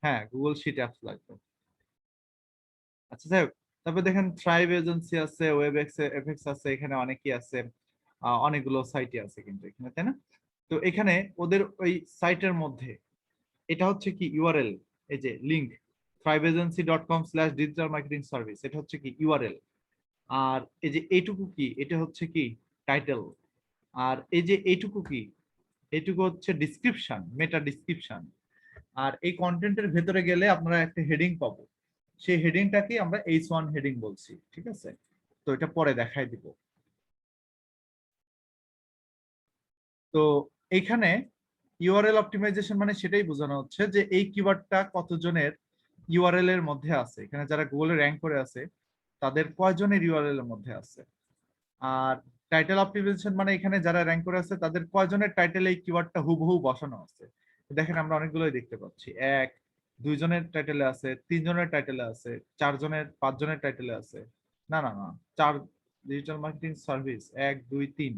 হ্যাঁ, গুগল শিট অ্যাপস লাগবে। আচ্ছা যাই হোক, তারপর দেখেন থ্রাইভ এজেন্সি আছে, ওয়েব এফএক্স আছে, এখানে অনেকই আছে, অনেকগুলো সাইটই আছে কিন্তু এখানে, তাই না? তো এখানে ওদের ওই সাইটের মধ্যে এটা হচ্ছে কি ইউআরএল, এই যে লিংক thriveagency.com/digitalmarketingservice, এটা হচ্ছে কি ইউআরএল। আর এই যে এইটুকু কি, এটা হচ্ছে কি টাইটেল। আর এই যে এইটুকু কি, এইটুকু হচ্ছে ডিসক্রিপশন, মেটা ডিসক্রিপশন। আর এই কন্টেন্টের ভেতরে গেলে আপনারা একটা হেডিং পাবো, সেই হেডিংটাকে আমরা H1 হেডিং বলছি। ঠিক আছে, তো এটা পরে দেখাই দিব। তো এইখানে ইউআরএল অপটিমাইজেশন মানে সেটাই বোঝানো হচ্ছে যে এই কিওয়ার্ডটা কতজনের ইউআরএল এর মধ্যে আছে, এখানে যারা গুগলে র্যাঙ্ক করে আছে তাদের কয়জনের ইউআরএল এর মধ্যে আছে। আর টাইটেল অপটিমাইজেশন মানে এখানে যারা র্যাঙ্ক করে আছে তাদের কয়জনের টাইটেলে এই কিওয়ার্ডটা হুবহু বসানো আছে। দেখেন আমরা অনেকগুলোই দেখতে পাচ্ছি, 1, 2 জনের টাইটেলে আছে, 3 জনের টাইটেলে আছে, 4 জনের, 5 জনের টাইটেলে আছে। না না না, 4 ডিজিটাল মার্কেটিং সার্ভিস 1, 2, 3,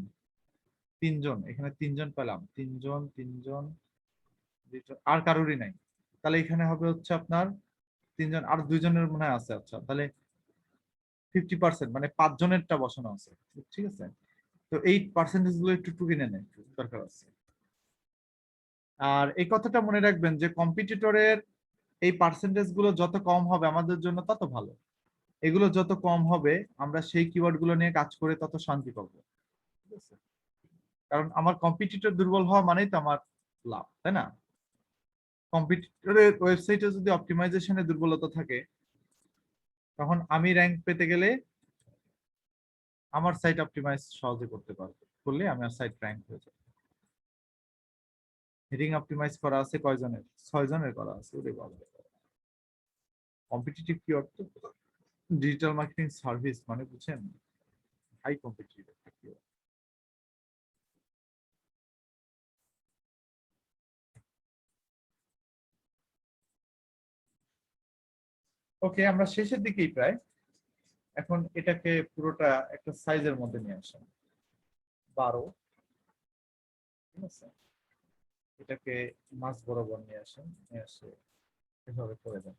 3 জন, এখানে 3 জন পেলাম, 3 জন, আর কারোরই নাই। তাহলে এখানে হবে হচ্ছে আপনার 3 জন, আর 2 জনের মনে হয় আছে। আচ্ছা, তাহলে 50%, মানে 5 জনেরটা বসানো আছে। ঠিক আছে, তো এই পার্সেন্টেজ গুলো একটু টুকে নেন, একটু দরকার আছে। আর এই কথাটা মনে রাখবেন যে কম্পিটিটরের এই পার্সেন্টেজ গুলো যত কম হবে আমাদের জন্য তত ভালো। এগুলো যত কম হবে আমরা সেই কিওয়ার্ড গুলো নিয়ে কাজ করে তত শান্তি পাবো। ঠিক আছে, কারণ আমার কম্পিটিটর দুর্বল হওয়া মানেই তো আমার লাভ, তাই না? কম্পিটিটরের ওয়েবসাইটে যদি অপটিমাইজেশনে দুর্বলতা থাকে, তখন আমি র্যাঙ্ক পেতে গেলে আমার সাইট অপটিমাইজ সহজে করতে পারবো, করলে আমার সাইট র্যাঙ্ক হয়ে যাবে। হেডিং অপটিমাইজ করা আছে কয়জনের? 6 জনের করা আছে। ওরে বাবা, কম্পিটিটিভ কিওয়ার্ড তো ডিজিটাল মার্কেটিং সার্ভিস মানে বুঝছেন, হাই কম্পিটিটিভ একটা কিওয়ার্ড। ওকে, আমরা শেষের দিকেই প্রায়। এখন এটাকে পুরোটা একটা সাইজের মধ্যে নিয়ে আসেন, 12, ঠিক আছে? এটাকে মাঝ বরাবর নিয়ে আসেন, নিয়ে আসে এভাবে করে দেন।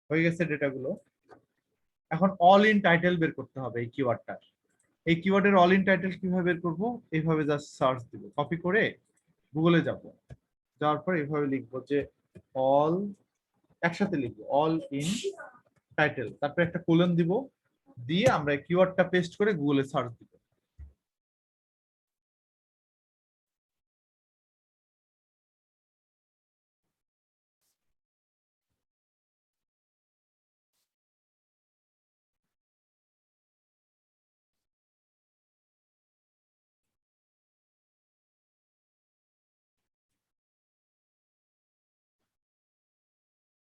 হয়ে গেছে ডেটাগুলো। এখন অল ইন টাইটেল বের করতে হবে এই কিওয়ার্ডটার। এই কিওয়ার্ডের অল ইন টাইটেল কিভাবে বের করব? এইভাবে জাস্ট সার্চ দিব, কপি করে গুগলে যাব, যাওয়ার পর এইভাবে লিখবো যে অল, একসাথে লিখবো অল ইন টাইটেল, তারপর একটা কোলন দিব, দিয়ে আমরা কিওয়ার্ডটা পেস্ট করে গুগলে সার্চ দিব।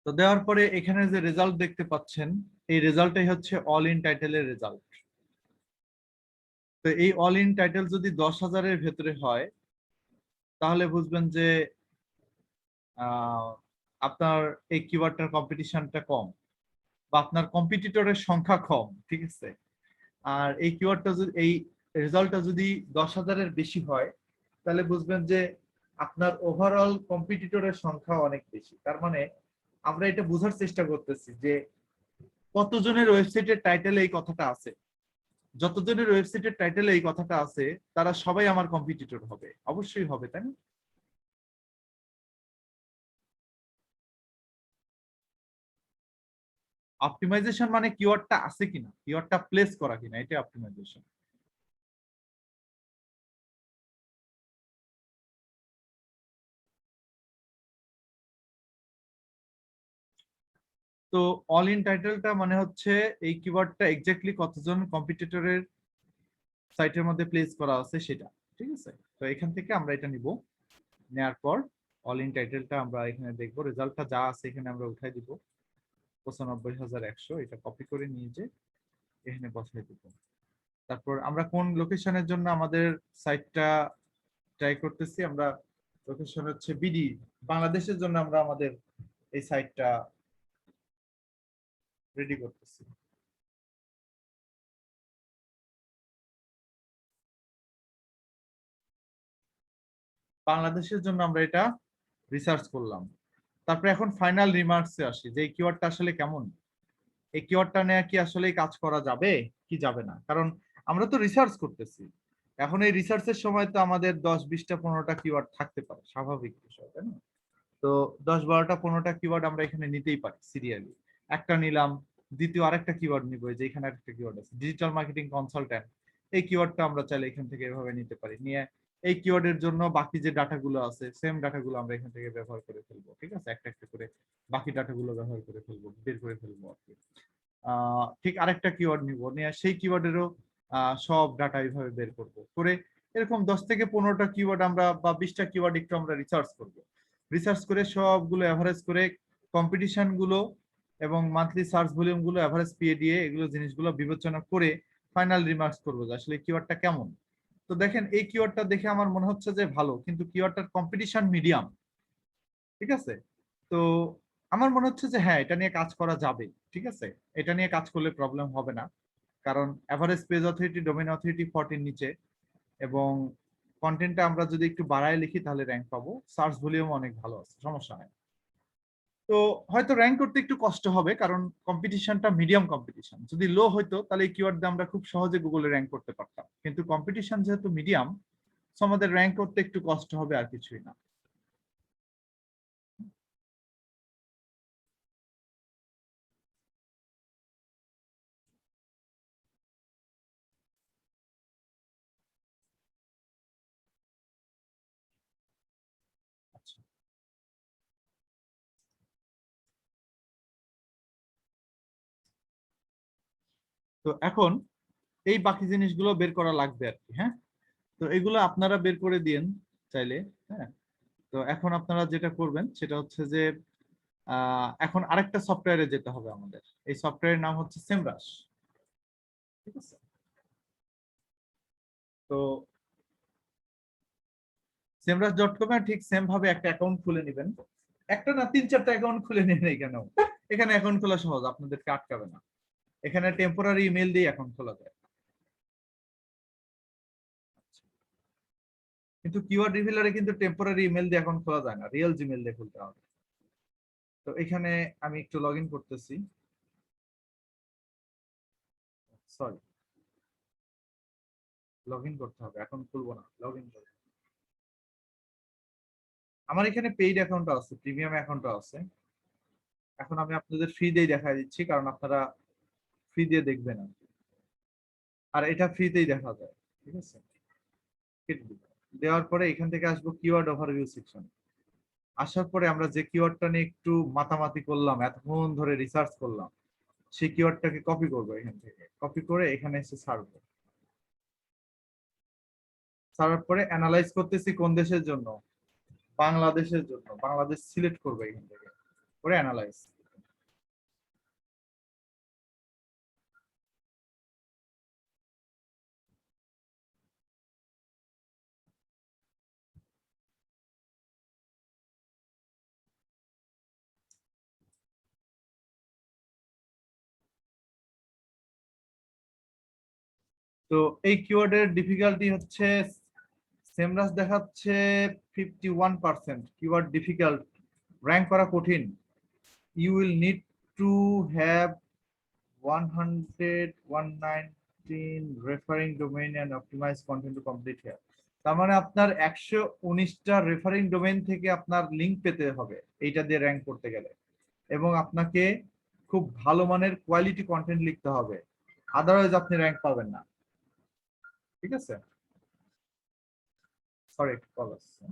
তো দেওয়ার পরে এখানে যে রেজাল্ট দেখতে পাচ্ছেন, এই রেজাল্টটাই হচ্ছে অল ইন টাইটেলের রেজাল্ট। তো এই অল ইন টাইটেল যদি 10,000-এর ভেতরে হয়, তাহলে বুঝবেন যে আপনার এই কিওয়ার্ডটার কম্পিটিশনটা কম, বা আপনার কম্পিটিটরের সংখ্যা কম, ঠিক আছে? আর এই কিওয়ার্ডটা যদি, এই রেজাল্টটা যদি 10,000-এর বেশি হয়, তাহলে বুঝবেন যে আপনার ওভারঅল কম্পিটিটরের সংখ্যা অনেক বেশি। তার মানে আমরা এটা বোঝার চেষ্টা করতেছি যে কতজনের ওয়েবসাইটের টাইটেলে এই কথাটা আছে। যতজনের ওয়েবসাইটের টাইটেলে এই কথাটা আছে, তারা সবাই আমার কম্পিটিটর হবে, অবশ্যই হবে, তাই না? অপটিমাইজেশন মানে কিওয়ার্ডটা আছে কিনা, কিওয়ার্ডটা প্লেস করা কিনা, এটা অপটিমাইজেশন। তো অল ইন টাইটেলটা মানে হচ্ছে এই কিওয়ার্ডটা এক্স্যাক্টলি কতজন কম্পিটিটরের সাইটের মধ্যে প্লেস করা আছে সেটা, ঠিক আছে? তো এখান থেকে আমরা এটা নিব, নেয়ার পর অল ইন টাইটেলটা আমরা এখানে দেখবো, রেজাল্টটা যা আছে এখানে আমরা উঠাই দিব 95,100, এটা কপি করে নিয়ে যে এখানে বসাই দিব। তারপর আমরা কোন লোকেশনের জন্য আমাদের সাইটটা ট্রাই করতেছি, আমরা লোকেশন হচ্ছে বিডি, বাংলাদেশের জন্য আমরা আমাদের এই সাইটটা রেডি করতেছি। বাংলাদেশের জন্য আমরা এটা রিসার্চ করলাম। তারপরে এখন ফাইনাল রিমার্কসে আসি যে এই কিওয়ার্ডটা আসলে কেমন, এই কিওয়ার্ডটা নিয়ে কি আসলে কাজ করা যাবে কি যাবে না। কারণ আমরা তো রিসার্চ করতেছি, এখন এই রিসার্চের সময় তো আমাদের 10, 20টা, 15টা কিওয়ার্ড থাকতে পারে, স্বাভাবিক বিষয়, তাই না? তো 10, 12টা, 15টা কিওয়ার্ড আমরা এখানে নিতেই পারি সিরিয়ালি। একটা নিলাম, দ্বিতীয় আরেকটা কিওয়ার্ড নিব, যে এখানে আরেকটা কিওয়ার্ড আছে ডিজিটাল মার্কেটিং কনসালট্যান্ট, এই কিওয়ার্ডটা আমরা চাইলে এখান থেকে এভাবে নিতে পারি, নিয়ে এই কিওয়ার্ডের জন্য বাকি যে ডাটাগুলো আছে সেম ডাটাগুলো আমরা এখান থেকে ব্যবহার করে ফেলবো, ঠিক আছে? একটা একটা করে বাকি ডাটাগুলো ব্যবহার করে ফেলবো, বের করে ফেলবো আর কি। ঠিক আরেকটা কিওয়ার্ড নিব, নিয়ে সেই কিওয়ার্ডেরও সব ডাটা এইভাবে বের করব, করে এরকম 10 থেকে 15টা কিওয়ার্ড আমরা বা 20টা কিওয়ার্ড একটু আমরা রিসার্চ করব। রিসার্চ করে সবগুলো এভারেজ করে কম্পিটিশন গুলো এবং মান্থলি সার্চ ভলিউম গুলো এভারেজ পেয়ে দিয়ে এগুলো জিনিসগুলো বিবেচনা করে ফাইনাল রিমার্কস করবো যে আসলে কিওয়ার্ডটা কেমন। তো দেখেন এই কিওয়ার্ডটা দেখে আমার মনে হচ্ছে যে ভালো, কিন্তু কিওয়ার্ডটার কম্পিটিশন মিডিয়াম, ঠিক আছে? তো আমার মনে হচ্ছে যে হ্যাঁ, এটা নিয়ে কাজ করা যাবে, ঠিক আছে? এটা নিয়ে কাজ করলে প্রবলেম হবে না, কারণ average page authority, domain authority 40 নিচে, এবং কন্টেন্টটা আমরা যদি একটু বাড়ায় লিখি তাহলে র্যাঙ্ক পাবো, সার্চ ভলিউম অনেক ভালো আছে, সমস্যা নাই। তো হয়তো র্যাঙ্ক করতে একটু কষ্ট হবে, কারণ কম্পিটিশনটা মিডিয়াম কম্পিটিশন। যদি লো হইতো তাহলে এই কিওয়ার্ড দিয়ে আমরা খুব সহজে গুগলে র্যাঙ্ক করতে পারতাম, কিন্তু কম্পিটিশন যেহেতু মিডিয়াম, সো আমাদের র্যাঙ্ক করতে একটু কষ্ট হবে, আর কিছুই না। তো এখন এই বাকি জিনিসগুলো বের করা লাগবে আর কি। হ্যাঁ, তো এগুলো আপনারা বের করে দিন চাইলে। হ্যাঁ, তো এখন আপনারা যেটা করবেন সেটা হচ্ছে যে এখন আরেকটা সফটওয়্যারে যেতে হবে আমাদের। এই সফটওয়্যারের নাম হচ্ছে সেমরাশ। ঠিক আছে, তো semrush.com-এ ঠিক সেম ভাবে একটা অ্যাকাউন্ট খুলে নেবেন। একটা না 3-4টা অ্যাকাউন্ট খুলে নেন এখানেও। এখানে অ্যাকাউন্ট খোলা সহজ, আপনাদেরকে আটকাবে না। এখানে টেম্পোরারি ইমেল দিয়ে অ্যাকাউন্ট খোলা যায়। কিন্তু কিওয়ার্ড রিভিলারে কিন্তু টেম্পোরারি ইমেল দিয়ে অ্যাকাউন্ট খোলা যায় না, রিয়েল জিমেল দিয়ে খুলতে হবে। তো এখানে আমি একটু লগ ইন করতেছি। সরি, লগ ইন করতে হবে, এখন খুলবো না, লগ ইন করবো। আমার এখানে পেইড অ্যাকাউন্ট আছে, প্রিমিয়াম অ্যাকাউন্ট আছে। এখন আমি আপনাদের ফ্রি দিয়ে দেখা দিচ্ছি, কারণ আপনারা ফ্রি দিয়ে দেখবেন আর এটা ফ্রিতেই দেখা যায়। ঠিক আছে, দেওয়ার পরে এখান থেকে আসবো কিওয়ার্ড ওভারভিউ সেকশন। আসার পরে আমরা যে কিওয়ার্ডটা নিয়ে একটু মাতামাতি করলাম, এতক্ষণ ধরে রিসার্চ করলাম, সেই কিওয়ার্ডটাকে কপি করবো। এখান থেকে কপি করে এখানে এসে ছাড়বো। ছাড়ার পরে অ্যানালাইজ করতেছি কোন দেশের জন্য, বাংলাদেশের জন্য। বাংলাদেশ সিলেক্ট করবো এখান থেকে, করে অ্যানালাইজ। তো এই কিওয়ার্ডের ডিফিকাল্টি হচ্ছে, সেমরাস দেখাচ্ছে 51%। কিওয়ার্ড ডিফিকাল্ট, র্যাঙ্ক করা কঠিন। You will need to have 119 referring domain and optimize content to complete here. তার মানে আপনার 119টা রেফারিং ডোমেইন থেকে আপনার লিংক পেতে হবে এইটা দিয়ে র্যাঙ্ক করতে গেলে, এবং আপনাকে খুব ভালো মানের কোয়ালিটি কন্টেন্ট লিখতে হবে, আদারওয়াইজ আপনি র্যাঙ্ক পাবেন না। ঠিক আছে, সরি কল আসছে।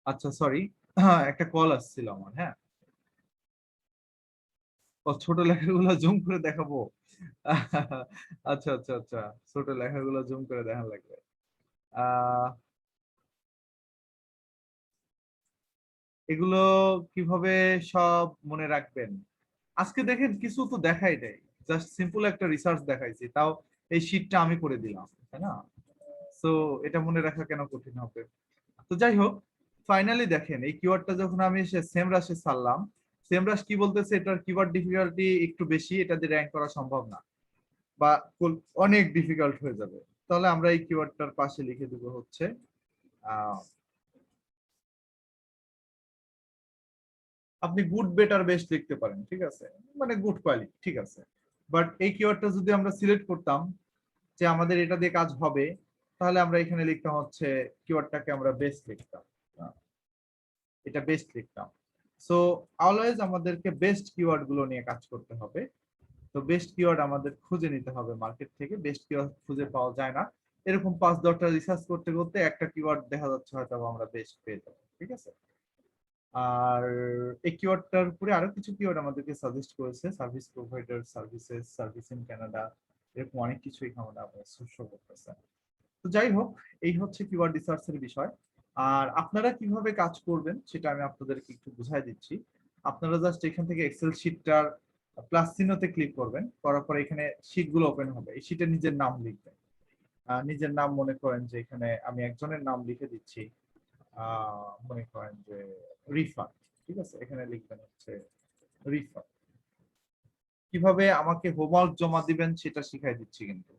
আচ্ছা সরি, একটা কল আসছিল আমার। হ্যাঁ, ছোট লেখাগুলো জুম করে দেখাবো? আচ্ছা আচ্ছা আচ্ছা, ছোট লেখাগুলো জুম করে দেখা লাগবে। এগুলো কিভাবে সব মনে রাখবেন? আজকে দেখেন কিছু তো দেখাই দেয়, জাস্ট সিম্পল একটা রিসার্চ দেখাইছি, তাও এই শীটটা আমি করে দিলাম, তাই না? সো এটা মনে রাখা কেন কঠিন হবে? তো যাই হোক, ফাইনালি দেখেন এই কিওয়ার্ডটা যখন আমি সেম রাশে ছাড়লাম, সেম রাশ কি বলতেছে, এটার কিওয়ার্ড ডিফিকাল্টি একটু বেশি, এটা দিয়ে র্যাঙ্ক করা সম্ভব না বা অনেক ডিফিকাল্ট হয়ে যাবে। তাহলে আমরা এই কিওয়ার্ডটার পাশে লিখে দেব হচ্ছে আপনি গুড, বেটার, বেস্ট লিখতে পারেন, ঠিক আছে, মানে গুড কোয়ালিটি, ঠিক আছে। বাট এই কিওয়ার্ডটা যদি আমরা সিলেক্ট করতাম যে আমাদের এটা দিয়ে কাজ হবে, তাহলে আমরা এখানে লিখতাম হচ্ছে কিওয়ার্ডটাকে আমরা বেস্ট লিখতাম, এটা বেস্ট লিখতাম। সো অলওয়েজ আমাদেরকে বেস্ট কিওয়ার্ড গুলো নিয়ে কাজ করতে হবে। তো বেস্ট কিওয়ার্ড আমাদের খুঁজে নিতে হবে মার্কেট থেকে, বেস্ট কিওয়ার্ড খুঁজে পাওয়া যায় না, এরকম 5-10টা রিসার্চ করতে করতে একটা কিওয়ার্ড দেখা যাচ্ছে হয়তো আমরা বেস্ট পেয়ে যাবো, ঠিক আছে। আর এই কিওয়ার্ডটার উপরে আরো কিছু কিওয়ার্ড আমাদেরকে সাজেস্ট করেছে, service provider, services, service in Canada, এরকম অনেক কিছু এখানে আমরা শো করতেছে। তো যাই হোক, এই হচ্ছে কিওয়ার্ড রিসার্চের বিষয়। আর আপনারা কিভাবে কাজ করবেন সেটা আমি আপনাদেরকে একটু বুঝাই দিচ্ছি। আপনারা জাস্ট এখান থেকে এক্সেল শিটটার প্লাস চিহ্নতে ক্লিক করবেন, করার পরে এখানে শিটগুলো ওপেন হবে, এই শিটে নিজের নাম লিখবেন। নিজের নাম মনে করেন যে এখানে আমি একজনের নাম লিখে দিচ্ছি, মনে করেন যে রিফাত, ঠিক আছে, এখানে লিখবেন হচ্ছে রিফাত। কিভাবে আমাকে হোমওয়ার্ক জমা দিবেন সেটা শিখাই দিচ্ছি। কিন্তু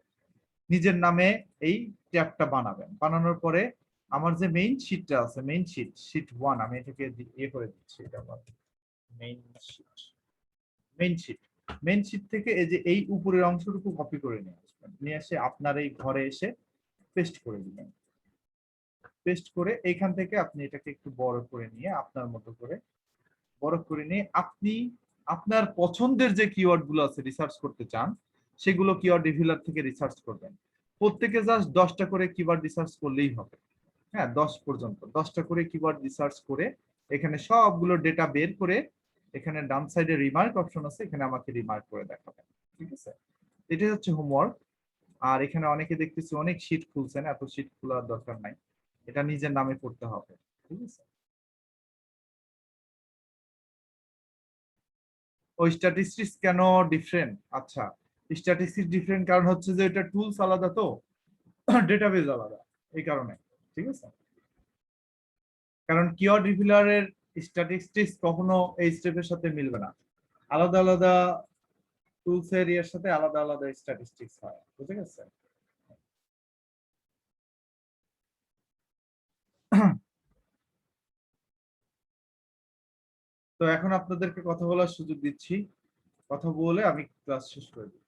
নিজের নামে এই ট্যাবটা বানাবেন, বানানোর পরে আমার যে মেইন শিটটা আছে, মেইন শিট, শিট 1, আমি এটাকে ইয়ে করে দিচ্ছি, এটা আমার মেইন শিট। মেইন শিট থেকে এই যে এই উপরের অংশটুকু কপি করে নিয়ে আসবেন, নিয়ে এসে আপনার এই ঘরে এসে পেস্ট করে দিবেন। পেস্ট করে এইখান থেকে আপনি এটাকে একটু বড় করে নিয়ে আপনার মতো করে বড় করে নিয়ে আপনি আপনার পছন্দের যে কিওয়ার্ড গুলো আছে রিসার্চ করতে চান, সেগুলো কিওয়ার্ড রিভিলার থেকে রিসার্চ করবেন। প্রত্যেকে জাস্ট 10টা করে কিওয়ার্ড রিসার্চ করলেই হবে। হ্যাঁ, 10 পর্যন্ত 10টা করে কিওয়ার্ড রিসার্চ করে এখানে সবগুলো ডেটা বের করে এখানে ডান সাইডে রিমার্ক অপশন আছে, এখানে আমাকে রিমার্ক করে দেখাবেন, ঠিক আছে। এটাই হচ্ছে হোমওয়ার্ক। আর এখানে অনেকে দেখতেছি অনেক শীট খুলছেন, এত শীট খোলার দরকার নাই, এটা নিজের নামে করতে হবে, ঠিক আছে। ওই স্ট্যাটিস্টিক্স কেন ডিফারেন্ট? আচ্ছা, স্ট্যাটিস্টিক্স ডিফারেন্ট কারণ হচ্ছে যে এটা টুলস আলাদা, তো ডেটাবেজ আলাদা, এই কারণে, ঠিক আছে। কারণ কিওয়ার্ড রিভিলারের স্ট্যাটিস্টিক্স কখনো এই স্টেপের সাথে মিলবে না, আলাদা আলাদা টুলস এর এর সাথে আলাদা আলাদা স্ট্যাটিস্টিক্স হয়, বুঝে গেছে? তো এখন আপনাদেরকে কথা বলার সুযোগ দিচ্ছি, কথা বলে আমি ক্লাস শেষ করে দিই।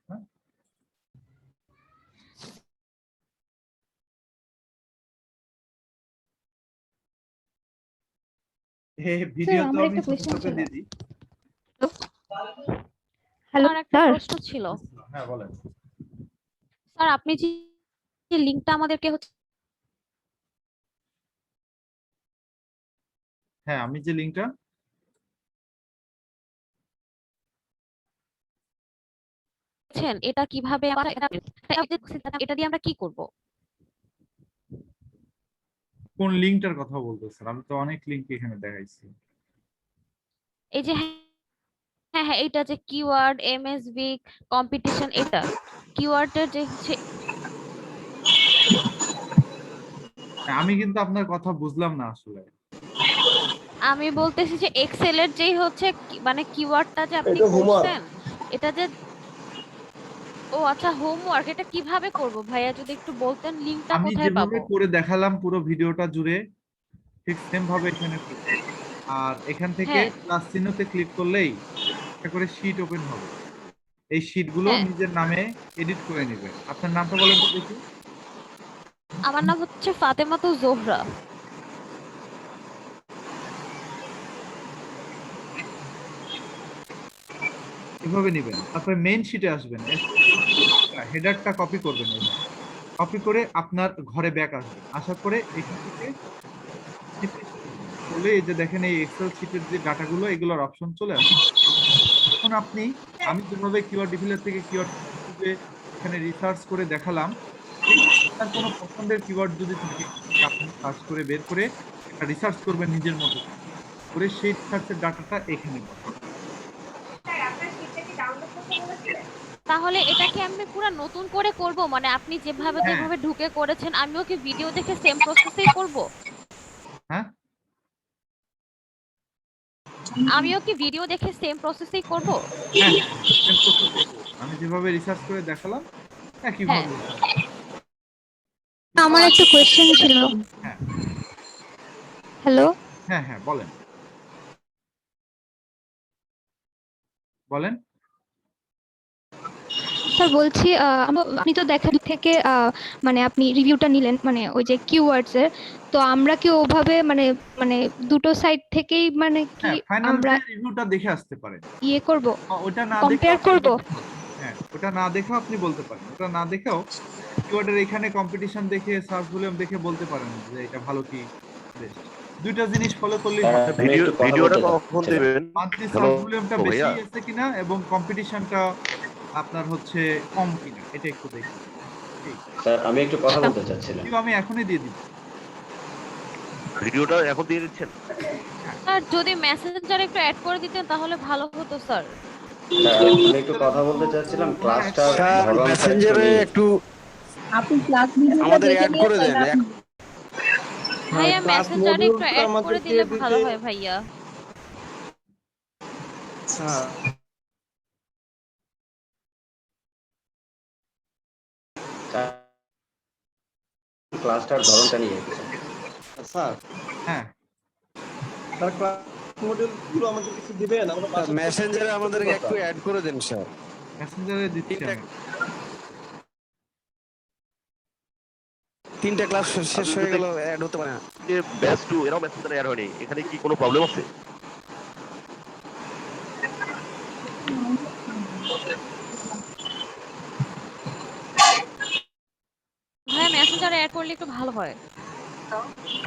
হ্যাঁ, ভিডিও তো আমি ছোট দিয়ে দিই। হ্যালো, আমার একটা প্রশ্ন ছিল। হ্যাঁ বলেন। স্যার, আপনি যে লিংকটা আমাদেরকে হচ্ছে, হ্যাঁ, আমি যে লিংকটা এটা কিভাবে এটা দিয়ে আমরা কি করব? কোন লিংকটার কথা বলতেছেন? আমি তো অনেক লিংক এখানে দেখাইছি। এই যে হ্যাঁ হ্যাঁ, এটা যে কিওয়ার্ড এমএসবি কম্পিটিশন, এটা কিওয়ার্ডের যে আমি কিন্তু আপনার কথা বুঝলাম না আসলে। আমি বলতেছি যে এক্সেল এর যেই হচ্ছে মানে কিওয়ার্ডটা যে আপনি করছেন, এটা যে, ও আচ্ছা, হোমওয়ার্ক, এটা কিভাবে করব ভাইয়া, যদি একটু বলতেন লিংকটা আমি কোথায় পাবো? যেভাবে করে দেখালাম পুরো ভিডিওটা জুড়ে ঠিক সেম ভাবে এখানে করতে। আর এখান থেকে প্লাস চিহ্নতে ক্লিক করলেই একটা করে শীট ওপেন হবে, এই শীটগুলো নিজের নামে এডিট করে নেবেন। আপনার নামটা বলেন তো দেখি। আমার নাম হচ্ছে ফাতেমাতুল জোহরা। এভাবে নেবেন, তারপরে মেইন শীটে আসবেন, হেডারটা কপি করবেন, কপি করে আপনার ঘরে ব্যাক আসবেন, আসার পরে এখান থেকে হলে এই যে দেখেন এই এক্সেল শিটের যে ডাটাগুলো এগুলোর অপশন চলে আসে। এখন আমি যেভাবে কিওয়ার্ড ডিফিলার থেকে কিওয়ার্ড এখানে রিসার্চ করে দেখালাম, আপনার কোনো পছন্দের কিওয়ার্ড যদি থাকে আপনি সার্চ করে বের করে একটা রিসার্চ করবেন নিজের মতো করে, সেই রিসার্চের ডাটাটা এখানে পাবেন। তাহলে এটা কি আমি পুরো নতুন করে করব, মানে আপনি যেভাবে যেভাবে ঢুকে করেছেন আমিও কি ভিডিও দেখে সেম প্রসেসেই করব? হ্যাঁ, আমিও কি ভিডিও দেখে সেম প্রসেসেই করব? হ্যাঁ, same process এ করবো। আমি যেভাবে রিসার্চ করে দেখালাম একইভাবে। আমার একটা কোশ্চেন ছিল। হ্যাঁ হ্যালো হ্যাঁ হ্যাঁ বলেন বলেন। স্যার বলছি আপনি তো দেখা থেকে মানে আপনি রিভিউটা নিলেন মানে ওই যে কিওয়ার্ডস এর, তো আমরা কি ওভাবে মানে মানে দুটো সাইড থেকেই মানে কি হ্যাঁ, ফাইনাল আমরা রিভিউটা দেখে আসতে পারেন। ইয়ে করব, ওটা না কম্পেয়ার দেখে করব? হ্যাঁ, ওটা না দেখেও আপনি বলতে পারেন। ওটা না দেখেও কিওয়ার্ডের এখানে কম্পিটিশন দেখে সার্চ ভলিউম দেখে বলতে পারেন যে এটা ভালো কি বেস্ট। দুইটা জিনিস ফলো করলেই হবে। ভিডিওটা কখন দিবেন? মান্থলি সার্চ ভলিউমটা বেশি আছে কিনা এবং কম্পিটিশনটা আপনার হচ্ছে কম কিনা এটা একটু দেখুন। স্যার আমি একটু কথা বলতে চাচ্ছিলাম। আমি এখনই দিয়ে দিব। ভিডিওটা এখন দিয়ে দিচ্ছেন? স্যার যদি মেসেঞ্জারে একটু অ্যাড করে দিতেন তাহলে ভালো হতো স্যার। স্যার আমি একটু কথা বলতে চাচ্ছিলাম, ক্লাসটা মেসেঞ্জারে একটু আমাদের অ্যাড করে দেন। ভাইয়া মেসেঞ্জারে একটু অ্যাড করে দিলে ভালো হয় ভাইয়া। ক্লাসটার ধরনটা নিয়ে স্যার হ্যাঁ স্যার ক্লাস মডিউল গুলো আমাদের কিছু দিবেন? আমরা মেসেঞ্জারে আমাদেরকে একটু অ্যাড করে দেন স্যার। মেসেঞ্জারে দিচ্ছি আমি। 3টা ক্লাস শেষ হয়ে গেল, অ্যাড হতে পারে না। ব্যাচ 2 এরাও মেসেঞ্জারে অ্যাড হয়নি, এখানে কি কোনো প্রবলেম আছে? ভাইয়া মেসেঞ্জারে অ্যাড করলে একটু ভালো হয়।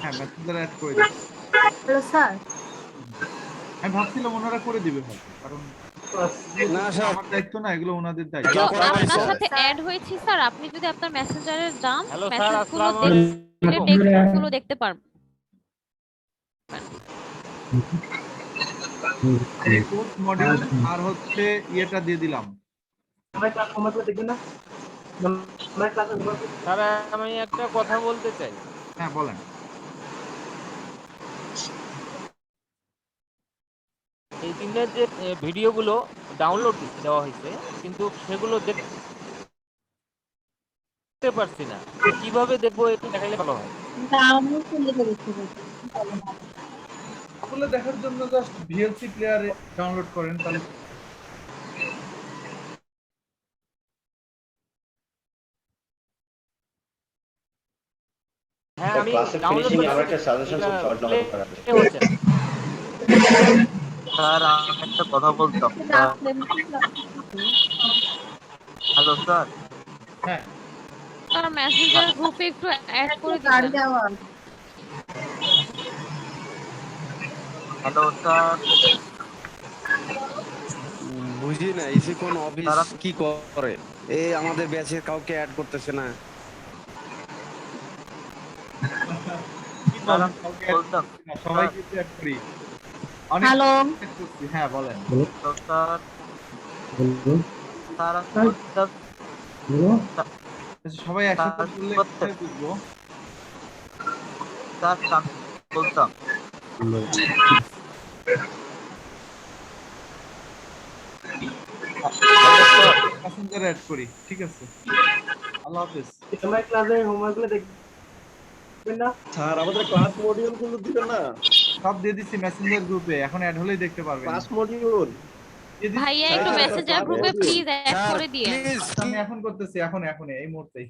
হ্যাঁ মেসেঞ্জারে অ্যাড করে দিন। Hello sir. আমি ভাবছিলাম ওনারা করে দিবে হয়তো, কারণ না স্যার, আমার দায়িত্ব না, এগুলো ওনাদের দায়িত্ব। আপনার সাথে অ্যাড হয়েছি স্যার, আপনি যদি আপনার মেসেঞ্জারে যান হ্যালো স্যার, মেসেজগুলো আসসালামু আলাইকুম। টেক্সটগুলো দেখতে পারবেন। কোর্স মডিউল আর হচ্ছে ইয়েটা দিয়ে দিলাম। আমরা ক্লাস কমাতে দেখবেন না? আমরা ক্লাসে স্যার আমি একটা কথা বলতে চাই। হ্যাঁ বলেন। এই দিনের যে ভিডিওগুলো ডাউনলোড দেওয়া হয়েছে কিন্তু সেগুলো দেখতে পারছি না, কিভাবে দেখবো একটু দেখাইলে ভালো হয়। ওগুলো দেখার জন্য জাস্ট ভিএলসি প্লেয়ারে ডাউনলোড করেন তাহলে। হ্যাঁ আমি ক্লাসের ডাউনলোড ফিনিশিং করেছি, আমার একটা সাজেশন এটা শর্ট play নাম্বার করা হচ্ছে না। স্যার আমি একটা কথা বলতাম। Hello sir. হ্যাঁ স্যার মেসেঞ্জার গ্রুপে একটু অ্যাড করে দিবেন। Hello sir. বুঝি না এসে কোন অফিস কি করে, এই আমাদের ব্যাচের কাউকে অ্যাড করতেছে না। সবাইকে অ্যাড করি। হ্যালো হ্যাঁ বলেন। স্যার সবাই একসাথে বললে কোথায় বুঝবো? স্যার বলতাম মেসেঞ্জারে অ্যাড করি, ঠিক আছে। আল্লাহ হাফেজ। আমরা ক্লাসে হোমওয়ার্কগুলো দেখবেন না? স্যার আমাদের ক্লাস মডিউল গুলো দিবেন না? সব দিয়ে দিচ্ছি মেসেঞ্জার গ্রুপে, এখন অ্যাড হলেই দেখতে পারবেন। ক্লাস মডিউল ভাইয়া একটু মেসেঞ্জার গ্রুপে প্লিজ অ্যাড করে দিন। আমি এখন করতেছি, এখন এই মুহূর্তেই।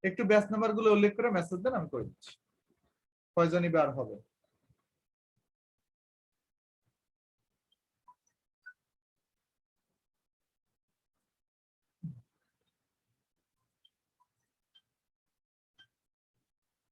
একটু ব্যাচ নাম্বার গুলো উল্লেখ করে মেসেজ দেন, আমি করে দিচ্ছি। কয়জনই বার হবে।